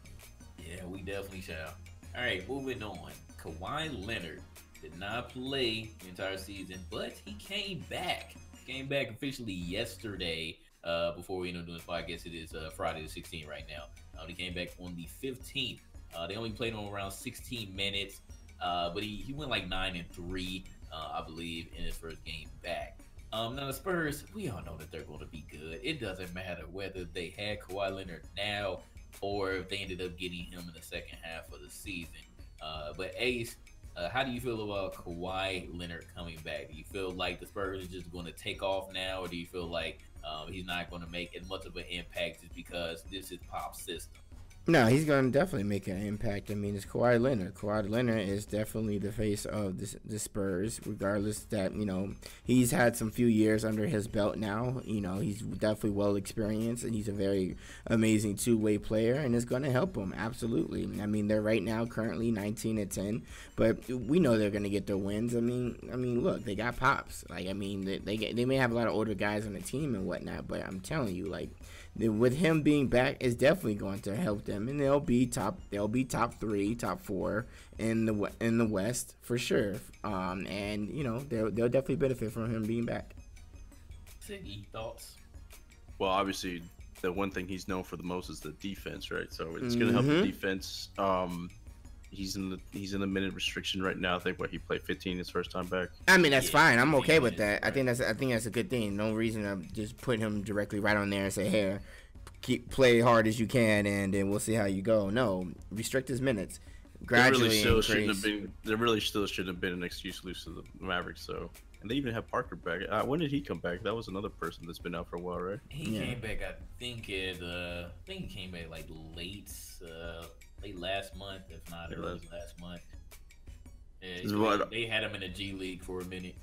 Yeah, we definitely shall. All right, moving on. Kawhi Leonard did not play the entire season, but he came back. Came back officially yesterday. Before we end up doing this podcast, it is Friday the 16th right now. He came back on the 15th. They only played him around 16 minutes, but he went like 9-3, I believe, in his first game back. Now the Spurs, we all know that they're going to be good. It doesn't matter whether they had Kawhi Leonard now or if they ended up getting him in the second half of the season. But Ace, how do you feel about Kawhi Leonard coming back? Do you feel like the Spurs are just going to take off now, or do you feel like he's not going to make as much of an impact just because this is Pop's system? No, he's going to definitely make an impact. I mean, it's Kawhi Leonard. Kawhi Leonard is definitely the face of the Spurs, regardless that, he's had some few years under his belt now. He's definitely well experienced, and he's a very amazing two-way player, and it's going to help him, absolutely. I mean, they're right now currently 19-10, but we know they're going to get their wins. I mean, look, they got Pops. They may have a lot of older guys on the team and whatnot, but I'm telling you, with him being back, it's definitely going to help them, and they'll be top 3, top 4 in the West for sure. And they'll definitely benefit from him being back. Siggy, thoughts? Well, obviously, the one thing he's known for the most is the defense, right? So it's gonna help the defense. He's in the minute restriction right now. I think he played 15 his first time back. I mean, that's fine. I'm okay with that. I think that's a good thing. No reason to just put him directly right on there and say, "Hey, play hard as you can, and then we'll see how you go." No, restrict his minutes gradually. There really still shouldn't have been an excuse to lose to the Mavericks. So, and they even have Parker back. When did he come back? That was another person that's been out for a while, right? He came back. I think he came back like late last month, if not early last month. They had him in the G League for a minute.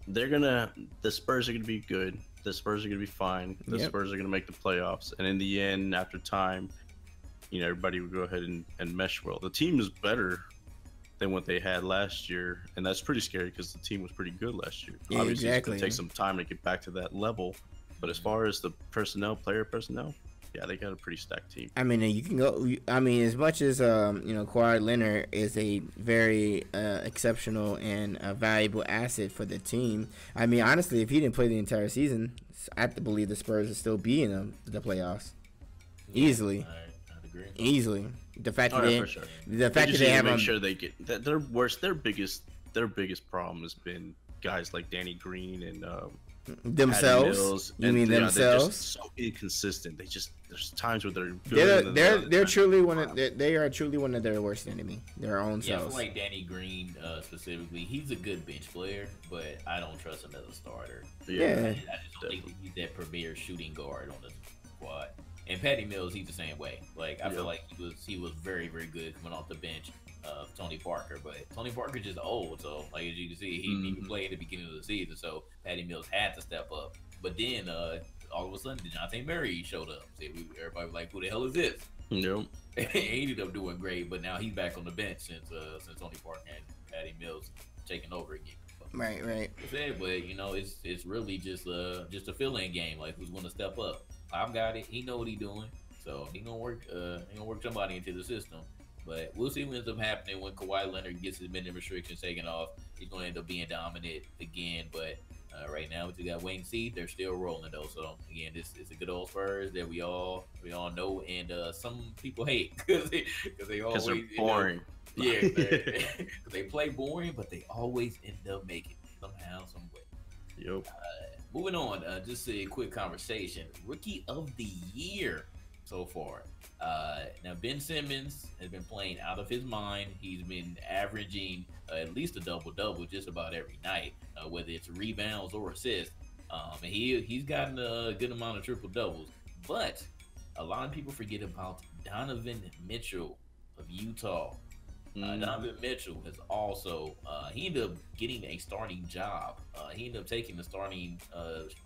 The Spurs are gonna be good. The Spurs are gonna be fine. The Spurs are gonna make the playoffs, and in the end, after time, everybody would go ahead and mesh well. The team is better than what they had last year, and that's pretty scary because the team was pretty good last year. Yeah, obviously, exactly. It's gonna take some time to get back to that level, but as far as the player personnel. Yeah, they got a pretty stacked team. I mean, you can go. I mean, as much as Kawhi Leonard is a very exceptional and a valuable asset for the team. I mean, honestly, if he didn't play the entire season, I have to believe the Spurs would still be in the playoffs easily. I'd agree. Easily, the fact that they have make sure they get that. Their biggest problem has been guys like Danny Green and themselves. You mean themselves? They're just so inconsistent. There's times where they're good. They're truly they are truly one of their worst enemy. Their own selves. Yeah, I feel like Danny Green specifically. He's a good bench player, but I don't trust him as a starter. Yeah. I just don't think he's that premier shooting guard on the squad. And Patty Mills, he's the same way. I feel like he was very, very good coming off the bench. Tony Parker, but Tony Parker just old. So like as you can see, he didn't even play at the beginning of the season. So Patty Mills had to step up. But then all of a sudden, DeJounte Murray showed up. Everybody was like, "Who the hell is this?" Yep. He ended up doing great, but now he's back on the bench since Tony Parker and Patty Mills taking over again. Right. But you know, it's really just a fill-in game. Like who's going to step up? I've got it. He know what he's doing, so he gonna work somebody into the system. But we'll see what ends up happening when Kawhi Leonard gets his minute restrictions taken off. He's going to end up being dominant again. But right now, we got wait and see. They're still rolling though. So again, this is a good old Spurs that we all know, and some people hate because they always they're boring. Yeah, because they play boring, but they always end up making it somehow, some way. Yep. Moving on, just a quick conversation. Rookie of the year so far. Now Ben Simmons has been playing out of his mind. He's been averaging at least a double-double just about every night, whether it's rebounds or assists. And he's gotten a good amount of triple-doubles. But a lot of people forget about Donovan Mitchell of Utah. Donovan Mitchell has also he ended up getting a starting job. He ended up taking the starting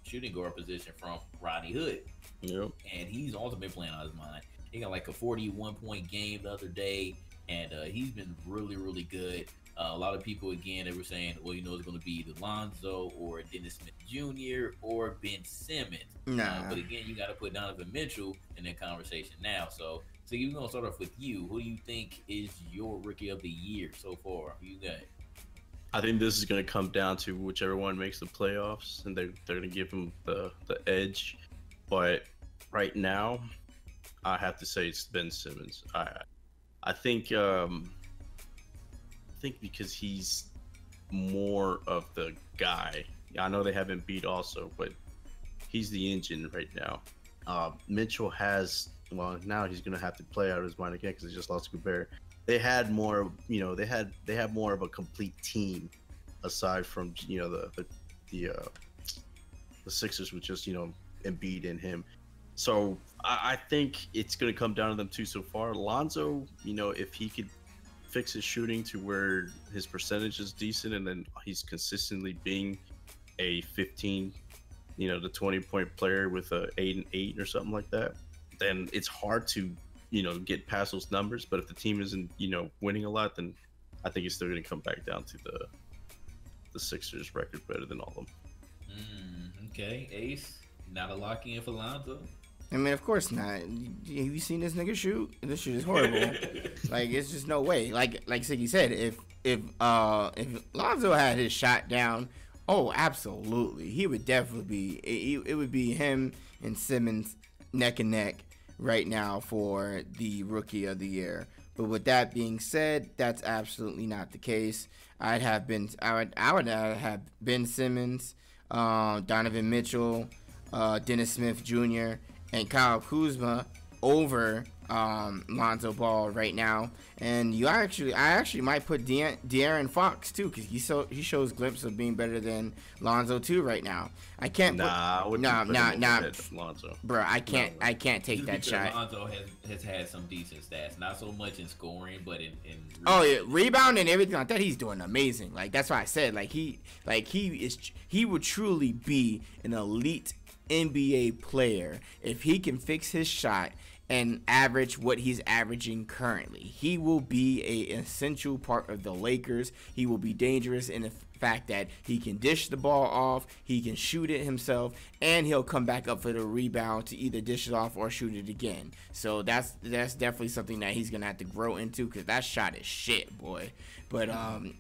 shooting guard position from Rodney Hood. Yep. And he's also been playing out of his mind. He got like a 41-point game the other day, and he's been really, really good. A lot of people, again, they were saying, well, you know, it's going to be either Lonzo or Dennis Smith Jr. or Ben Simmons. But again, you got to put Donovan Mitchell in that conversation now. So we're going to start off with you. Who do you think is your rookie of the year so far? Who you got? I think this is going to come down to whichever one makes the playoffs, and they're going to give him the edge. But right now, I have to say it's Ben Simmons. I think because he's more of the guy. I know they haven't beat also, but he's the engine right now. Mitchell has, well, now he's gonna have to play out of his mind again because he just lost Gobert. They had more, you know, they have more of a complete team aside from, you know, the Sixers with just, you know, Embiid and him. So I think it's going to come down to them two so far. Lonzo, you know, if he could fix his shooting to where his percentage is decent and then he's consistently being a 15, you know, the 20-point player with a 8 and 8 or something like that, then it's hard to, you know, get past those numbers. But if the team isn't, you know, winning a lot, then I think it's still going to come back down to the Sixers record better than all of them. Okay, Ace, not a lock in for Lonzo. I mean, of course not. Have you seen this nigga shoot? This shit is horrible. Like, it's just no way. Like Siggy said, if Lonzo had his shot down, oh, absolutely, he would definitely be. It would be him and Simmons neck and neck right now for the rookie of the year. But with that being said, that's absolutely not the case. I would have Ben Simmons, Donovan Mitchell, Dennis Smith Jr., and Kyle Kuzma over Lonzo Ball right now. And I actually might put De'Aaron Fox too, because he shows glimpses of being better than Lonzo too right now. I can't. Lonzo. Bro, I can't take that shot. Lonzo has had some decent stats, not so much in scoring, but in oh yeah, rebound and everything like that. He's doing amazing. Like that's why I said he would truly be an elite NBA player if he can fix his shot and average what he's averaging currently. He will be an essential part of the Lakers. He will be dangerous in the fact that he can dish the ball off, he can shoot it himself, and he'll come back up for the rebound to either dish it off or shoot it again. So that's definitely something that he's gonna have to grow into, because that shot is shit, boy. But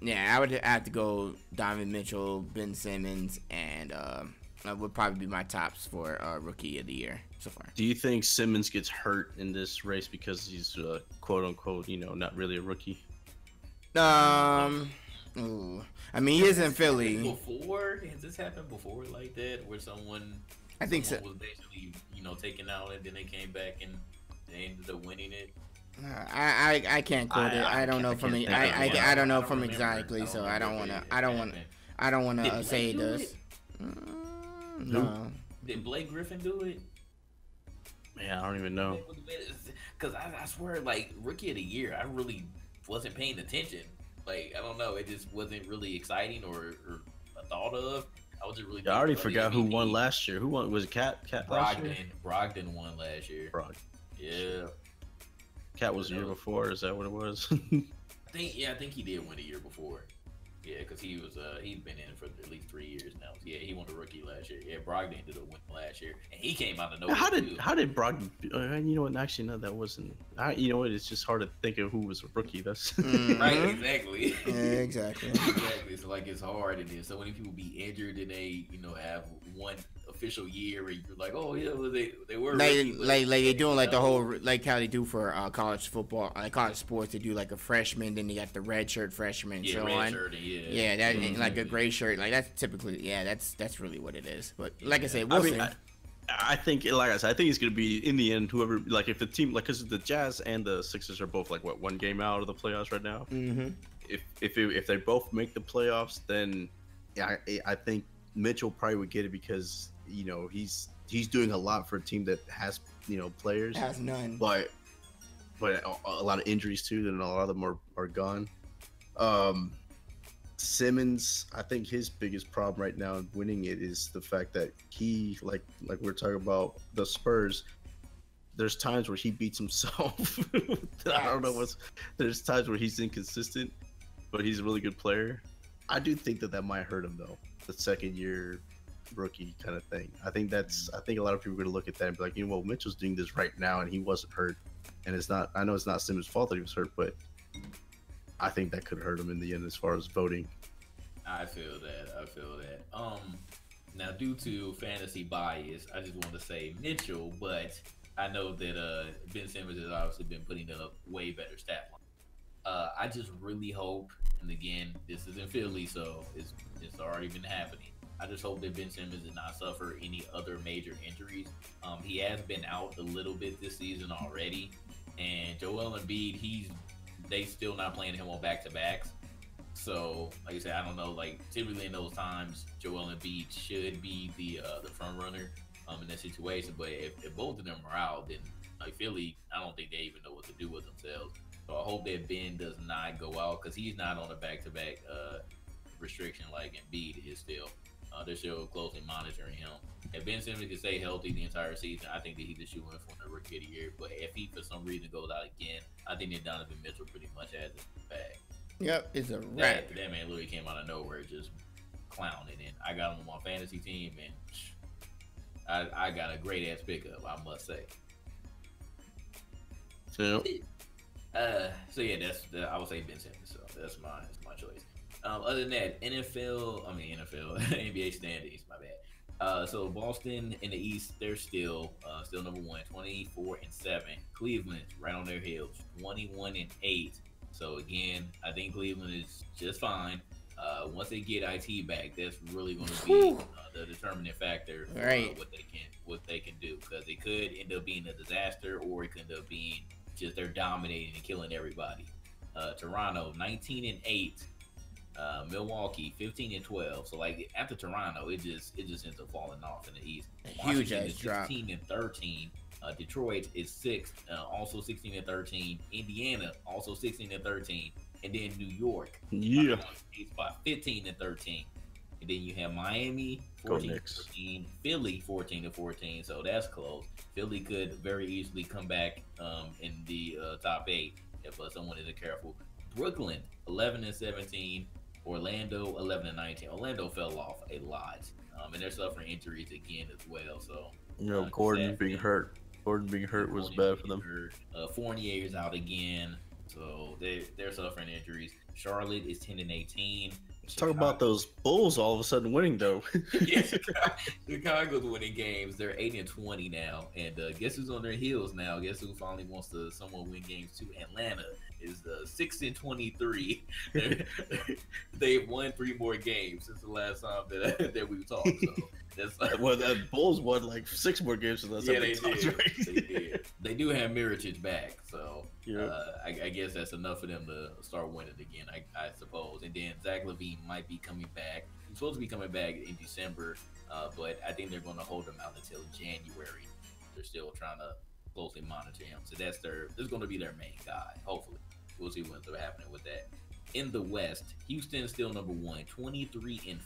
yeah, I would have to go Donovan Mitchell, Ben Simmons, and would probably be my tops for rookie of the year so far. Do you think Simmons gets hurt in this race because he's quote unquote, you know, not really a rookie? I mean, he is in Philly. Has this happened before like that, where someone was basically, you know, taken out and then they came back and they ended up winning it? I can't quote it. I don't know from I don't know from exactly, so I don't want to say this. No. Did Blake Griffin do it? Man, I don't even know. Because I swear, like, rookie of the year, I really wasn't paying attention. Like I don't know, it just wasn't really exciting or a thought of. I was just really. Yeah, I already forgot who won last year. Who won? Was it Cat? Last year? Brogdon won last year. Yeah. Cat was the year before. Is that what it was? I think he did win the year before. Yeah, because he'd been in it for at least 3 years now. Yeah, he won the rookie last year. Yeah, Brogdon ended up winning last year, and he came out of nowhere. How did Brogdon? You know what? Actually, no, that wasn't. You know what? It's just hard to think of who was a rookie. That's right. Exactly. Exactly. Exactly. So like it's hard, and then so many people be injured, and they have one official year, and you're like, oh yeah, well, they were like they're doing like the whole like how they do for college football, like college sports. They do like a freshman, then they got the red shirt freshman, yeah, so red on. Shirt, yeah. Yeah, that like a gray shirt, like that's typically that's really what it is. But like I said, we'll see. I think, like I said, I think it's gonna be in the end whoever, like if the team, like because the Jazz and the Sixers are both like what, one game out of the playoffs right now. Mm-hmm. If they both make the playoffs, then I think Mitchell probably would get it because he's doing a lot for a team that has players, has none, but a lot of injuries too, and a lot of them are gone. Simmons, I think his biggest problem right now in winning it is the fact that he, like we're talking about the Spurs, there's times where he beats himself. I don't know there's times where he's inconsistent, but he's a really good player. I do think that might hurt him though, the second year rookie kind of thing. I think a lot of people are going to look at that and be like, well, Mitchell's doing this right now and he wasn't hurt. And I know it's not Simmons' fault that he was hurt, but I think that could hurt him in the end as far as voting. I feel that. Now due to fantasy bias, I just want to say Mitchell, but I know that Ben Simmons has obviously been putting up way better stat line. I just really hope, and again, this is in Philly, so it's already been happening. I just hope that Ben Simmons did not suffer any other major injuries. He has been out a little bit this season already, and Joel Embiid, they still not playing him on back-to-backs. So, like I said, I don't know. Like typically in those times, Joel Embiid should be the front runner in that situation. But if both of them are out, then like Philly, I don't think they even know what to do with themselves. So I hope that Ben does not go out because he's not on a back-to-back restriction like Embiid is still. They're still closely monitoring him. If Ben Simmons can stay healthy the entire season, I think that he's a shoo-in for the rookie of the year. But if he for some reason goes out again, I think that Donovan Mitchell pretty much has it back. Yep, it's a wrap. That man literally came out of nowhere just clowning, and I got him on my fantasy team, and I got a great ass pickup, I must say. Yeah. So yeah, I would say Ben Simmons. So that's my choice. Other than that, NFL, NBA standings. My bad. So Boston in the East, they're still number one, 24-7. Cleveland right on their heels, 21-8. So again, I think Cleveland is just fine. Once they get IT back, that's really going to be the determining factor for what they can do, because it could end up being a disaster, or it could end up being just they're dominating and killing everybody. Toronto 19-8, Milwaukee 15-12. So like after Toronto, it just ends up falling off in the East. Huge ass drop. 16-13. Detroit is 6th, also 16-13. Indiana also 16-13, and then New York, by 15-13. And then you have Miami 14-14, Philly 14-14. So that's close. Philly could very easily come back in the top 8 if someone isn't careful. Brooklyn 11-17, Orlando 11-19. Orlando fell off a lot, and they're suffering injuries again as well. So Gordon being hurt. Was bad for them. Fournier is out again, so they're suffering injuries. Charlotte is 10-18. Let's talk about those Bulls all of a sudden winning though. Yeah, Chicago's winning games. They're 8-20 now, and guess who's on their heels now? Guess who finally wants to somewhat win games too? Atlanta is 6-23. They've won 3 more games since the last time that we talked. So that's well, the Bulls won like 6 more games since the last time. Yeah, they did. They do have Mirotic back, so yeah. I guess that's enough for them to start winning again. I suppose. And then Zach LaVine might be coming back. He's supposed to be coming back in December, but I think they're going to hold him out until January. They're still trying to closely monitor him, so this is going to be their main guy, hopefully. we'll see what's happening with that. In the West, Houston is still number 1, 23-4,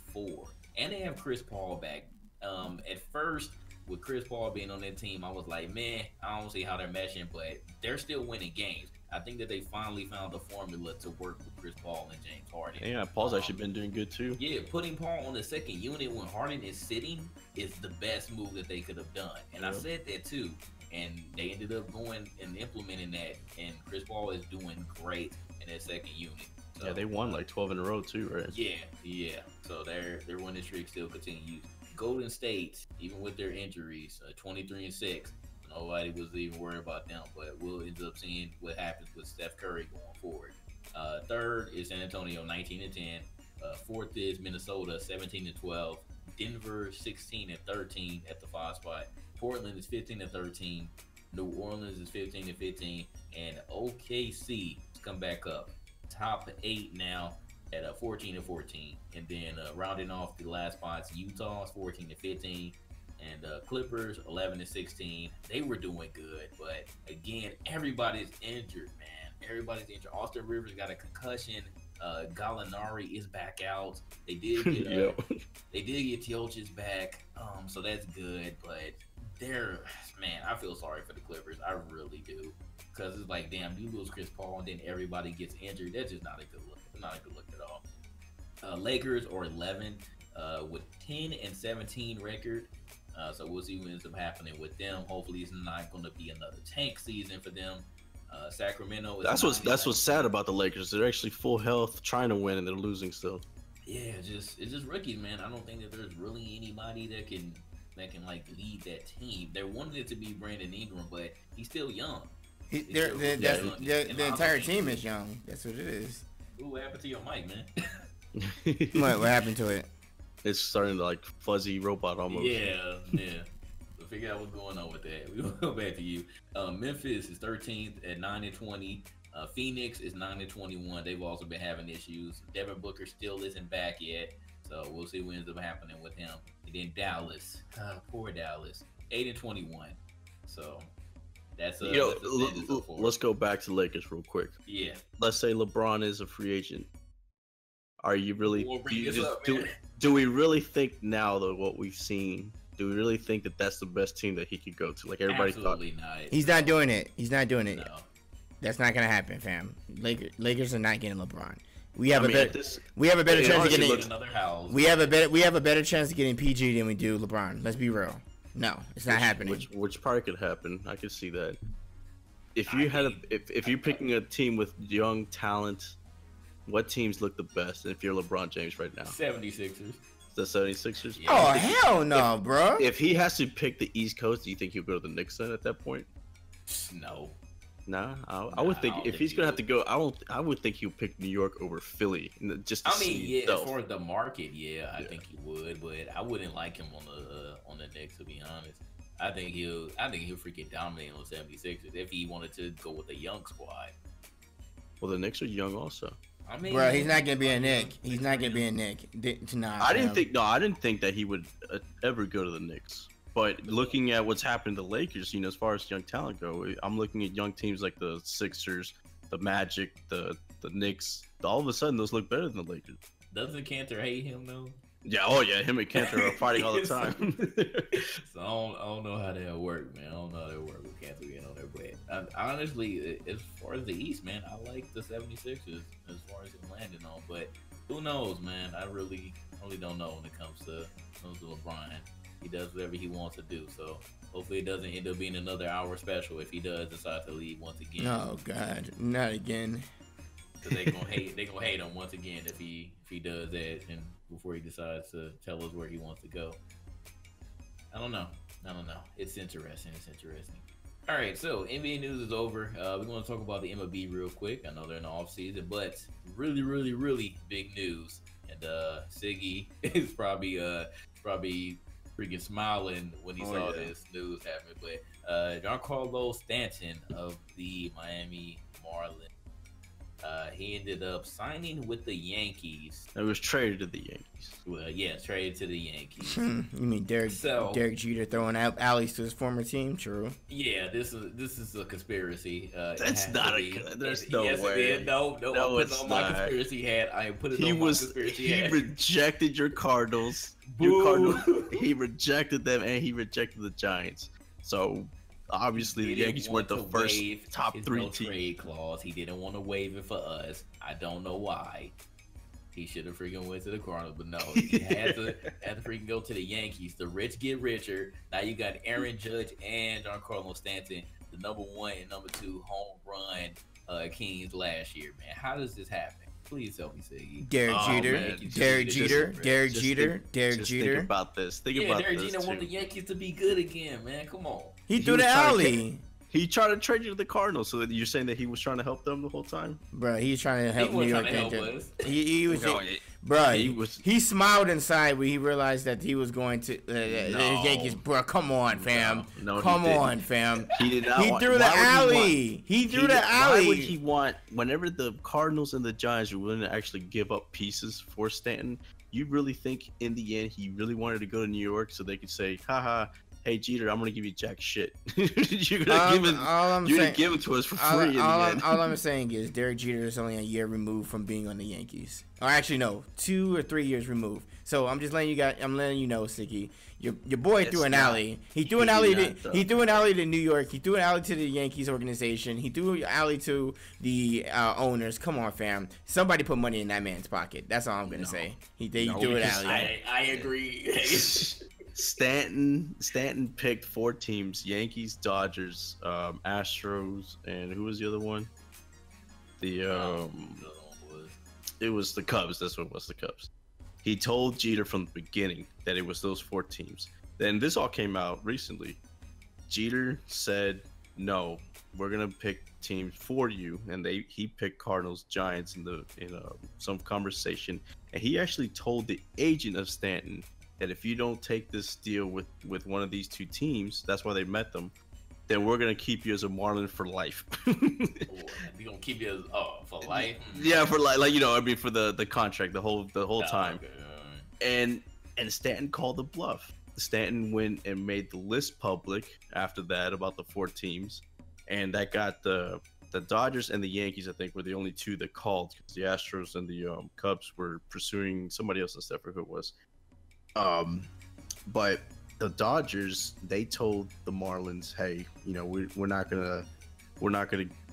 and they have Chris Paul back. At first, with Chris Paul being on that team, I was like, man, I don't see how they're meshing, but they're still winning games. I think that they finally found the formula to work with Chris Paul and James Harden. Yeah, Paul's actually been doing good too. Yeah, putting Paul on the second unit when Harden is sitting is the best move that they could have done. And I said that too. And they ended up going and implementing that. And Chris Paul is doing great in that second unit. So, yeah, they won like 12 in a row too, right? Yeah. So their winning streak still continues. Golden State, even with their injuries, 23-6. Nobody was even worried about them, but we'll end up seeing what happens with Steph Curry going forward. Third is San Antonio, 19-10. Fourth is Minnesota, 17-12. Denver, 16-13 at the 5 spot. Portland is 15-13. New Orleans is 15-15, and OKC has come back up, top 8 now at 14-14, and then rounding off the last spots, Utah's 14-15. And Clippers 11-16. They were doing good, but again, everybody's injured, man. Everybody's injured. Austin Rivers got a concussion. Gallinari is back out. They did get they did get Tiochis back, so that's good. But man, I feel sorry for the Clippers. I really do, because it's like, damn, you lose Chris Paul and then everybody gets injured. That's just not a good look. Not a good look at all. Lakers are 11 with 10-17 record. So we'll see what ends up happening with them. Hopefully, it's not going to be another tank season for them. Sacramento is that's what's sad about the Lakers. They're actually full health, trying to win, and they're losing still. Yeah, it's just rookies, man. I don't think that there's really anybody that can like lead that team. They wanted it to be Brandon Ingram, but he's still young. The entire team is young. That's what it is. Ooh, what happened to your mic, man? What happened to it? It's starting to like fuzzy robot almost. Yeah. So figure out what's going on with that. We'll go back to you. Memphis is 13th at 9-20. Phoenix is 9-21. They've also been having issues. Devin Booker still isn't back yet, so we'll see what ends up happening with him. And then Dallas, poor Dallas, 8-21. So that's let's go back to Lakers real quick. Yeah. Let's say LeBron is a free agent. Are you really? Do we really think now, though, what we've seen? Do we really think that that's the best team that he could go to? Like everybody Absolutely thought. Not. He's not doing it. He's not doing it. No. That's not gonna happen, fam. Lakers are not getting LeBron. We have a better chance of getting another house. We have a better chance of getting PG than we do LeBron. Let's be real. No, it's not happening. Which probably could happen. I could see that. If you're picking a team with young talent, what teams look the best? If you're LeBron James right now, 76ers. The 76ers? Yeah. Oh, hell no, bro. If he has to pick the East Coast, do you think he'll go to the Knicks then at that point? No. Nah, I would think if he's gonna have to go, I would think he'll pick New York over Philly. Just as far as the market, I think he would, but I wouldn't like him on the Knicks, to be honest. I think he'll freaking dominate on the 76ers if he wanted to go with a young squad. Well, the Knicks are young also. I mean, bro, he's not gonna be a Knick. He's not gonna be a Knick. I didn't think that he would ever go to the Knicks. But looking at what's happened to the Lakers, as far as young talent go, I'm looking at young teams like the Sixers, the Magic, the Knicks. All of a sudden, those look better than the Lakers. Doesn't Cantor hate him though? Yeah, him and Cantor are fighting all the time. So I don't know how that'll work, man. I don't know how that'll work with Cantor being on there. But honestly, as far as the East, man, I like the 76ers as far as it landing on. But who knows, man? I really don't know when it comes to LeBron. He does whatever he wants to do. So hopefully it doesn't end up being another hour special if he does decide to leave once again. Oh God, not again. Because they gonna hate him once again if he does that and before he decides to tell us where he wants to go. I don't know. It's interesting. All right, so NBA news is over. We're going to talk about the MLB real quick. I know they're in the off season, but really big news. And Siggy is probably freaking smiling when he saw this news happen. But Giancarlo Stanton of the Miami Marlins He ended up signing with the Yankees. It was traded to the Yankees. Well, yeah, traded to the Yankees. You mean Derek Jeter throwing out alleys to his former team? True. Yeah, this is a conspiracy. That's not there's no yes, way. It is. No, No, I put it on my conspiracy hat. I put it on my conspiracy hat. He rejected your Cardinals. He rejected them, and he rejected the Giants. So obviously the Yankees weren't the first top 3 team. Trade clause. He didn't want to waive it for us. I don't know why. He should have freaking went to the Cardinals, but no, he had to freaking go to the Yankees. The rich get richer. Now you got Aaron Judge and Giancarlo Stanton, the #1 and #2 home run kings last year. Man, how does this happen? Please tell me, Siggy. Derek Jeter. Think about this. Derek Jeter want the Yankees to be good again, man. Come on. He threw the alley. He tried to trade you to the Cardinals, so that you're saying that he was trying to help them the whole time? Bro, he's trying to help New York. He was, no, bro. He smiled inside when he realized that he was going to the Yankees. Bro, come on, fam. Come on, fam. He did not. He threw the alley. He threw the alley. Why would he want? Whenever the Cardinals and the Giants were willing to actually give up pieces for Stanton, you really think in the end he really wanted to go to New York so they could say, haha, hey Jeter, I'm gonna give you jack shit. You're gonna give it to us for free. All I'm saying is Derek Jeter is only a year removed from being on the Yankees. Or actually, no, 2 or 3 years removed. So I'm just letting you know, Siggy. Your boy threw an alley. He threw an alley. He threw an alley to New York. He threw an alley to the Yankees organization. He threw an alley to the owners. Come on, fam. Somebody put money in that man's pocket. That's all I'm gonna say. He threw an alley. I agree. Stanton picked 4 teams: Yankees, Dodgers, Astros, and who was the other one? It was the Cubs. That's what it was, the Cubs. He told Jeter from the beginning that it was those 4 teams. Then this all came out recently. Jeter said, "No, we're gonna pick teams for you," and he picked Cardinals, Giants in some conversation, and he actually told the agent of Stanton that if you don't take this deal with one of these 2 teams, that's why they met them, then we're gonna keep you as a Marlin for life. We gonna keep you as for life? Yeah, for like for the contract, the whole time. Okay. And Stanton called the bluff. Stanton went and made the list public after that about the 4 teams, and that got the Dodgers and the Yankees, I think, were the only 2 that called, because the Astros and the Cubs were pursuing somebody else instead for who it was. But the Dodgers, they told the Marlins, hey, we're not gonna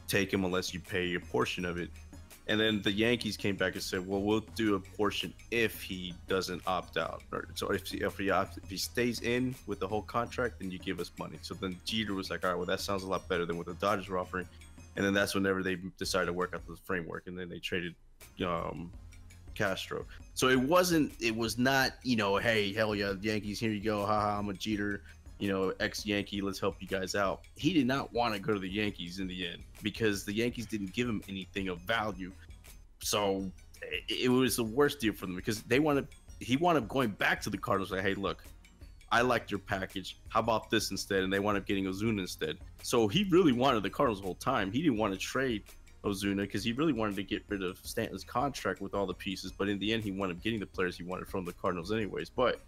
take him unless you pay a portion of it. And then the Yankees came back and said, well, we'll do a portion if he doesn't opt out. So if he stays in with the whole contract, then you give us money. So then Jeter was like, all right, well, that sounds a lot better than what the Dodgers were offering. And then that's whenever they decided to work out the framework, and then they traded Castro. So it was not, hey, hell yeah, Yankees, here you go, haha, I'm a Jeter, ex-Yankee, let's help you guys out. He did not want to go to the Yankees in the end because the Yankees didn't give him anything of value. So it was the worst deal for them because he wanted going back to the Cardinals, like, hey, look, I liked your package, how about this instead? And they wound up getting Ozuna instead. So he really wanted the Cardinals the whole time. He didn't want to trade Ozuna because he really wanted to get rid of Stanton's contract with all the pieces, but in the end he wound up getting the players he wanted from the Cardinals anyways. But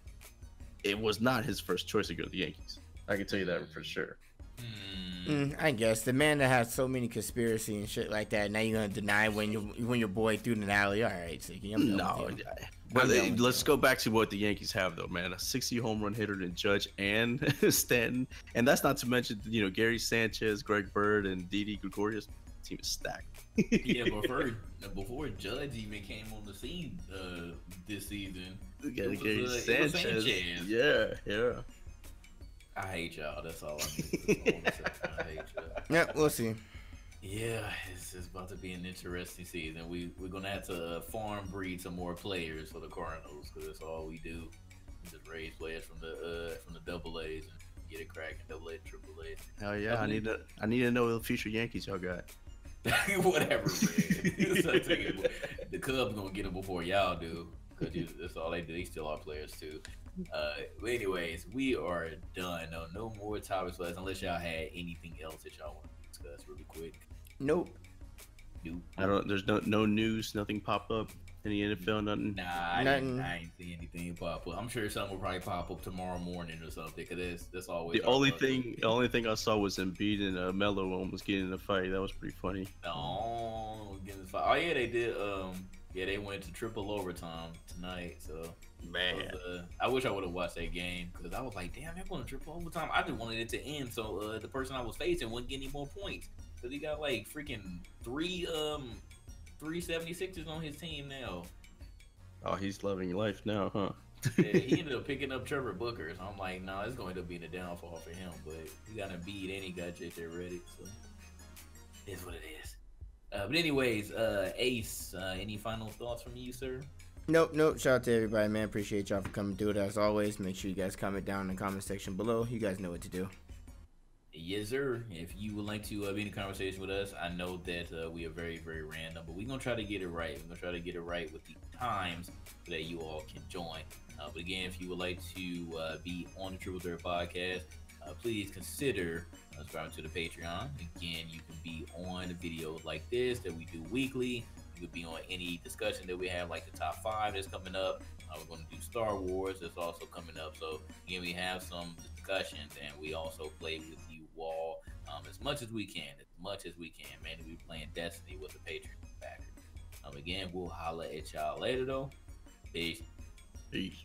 it was not his first choice to go to the Yankees. I can tell you that for sure. I guess the man that has so many conspiracy and shit like that. Now you're gonna deny when your boy threw an alley. All right, Siggy, let's go back to what the Yankees have though, man. A 60 home run hitter in Judge and Stanton, and that's not to mention Gary Sanchez, Greg Bird, and Didi Gregorius. Team is stacked. Yeah, before Judge even came on the scene this season, Gary Sanchez. Yeah. I hate y'all. That's all I need. I hate y'all. Yep, we'll see. Yeah, it's about to be an interesting season. We're gonna have to farm breed some more players for the Cardinals because that's all we do. We just raise players from the double A's and get it cracking, double A, triple A. Hell yeah, I need to know the future Yankees y'all got. Whatever, man. The Cubs gonna get them before y'all do, because that's all they do. They still are players too. But anyways, we are done. No more topics for us unless y'all had anything else that y'all want to discuss really quick. Nope. Nope. I don't. There's no news, nothing pop up. Any NFL, nothing. Nah, Nothing. I ain't see anything pop up. I'm sure something will probably pop up tomorrow morning or something. Cause that's always The our only luck. thing I saw was Embiid and Melo almost getting in a fight. That was pretty funny. No, getting fired. Oh yeah, they did. Yeah, they went to triple overtime tonight. So Man, I wish I would have watched that game because I was like, damn, they're going to triple overtime. I just wanted it to end so the person I was facing wouldn't get any more points because he got like freaking three 76ers on his team now. oh, he's loving life now, huh? Yeah, he ended up picking up Trevor Booker, so I'm like, nah, it's going to be the downfall for him. But he got Embiid and he got JJ ready, so it's what it is. But anyways, Ace, any final thoughts from you, sir? Nope. Shout out to everybody, man. Appreciate y'all for coming through it as always. Make sure you guys comment down in the comment section below. You guys know what to do. Yes, sir. If you would like to be in a conversation with us, I know that we are very, very random, but we're going to try to get it right. We're going to try to get it right with the times so that you all can join. But again, if you would like to be on the Triple Threat Podcast, please consider subscribing to the Patreon. Again, you can be on videos like this that we do weekly. You could be on any discussion that we have, like the top 5 that's coming up. We're going to do Star Wars that's also coming up. So again, we have some discussions, and we also play with you all as much as we can. Man, we playing Destiny with the Patreon backers. Again, we'll holla at y'all later though. Peace. Peace.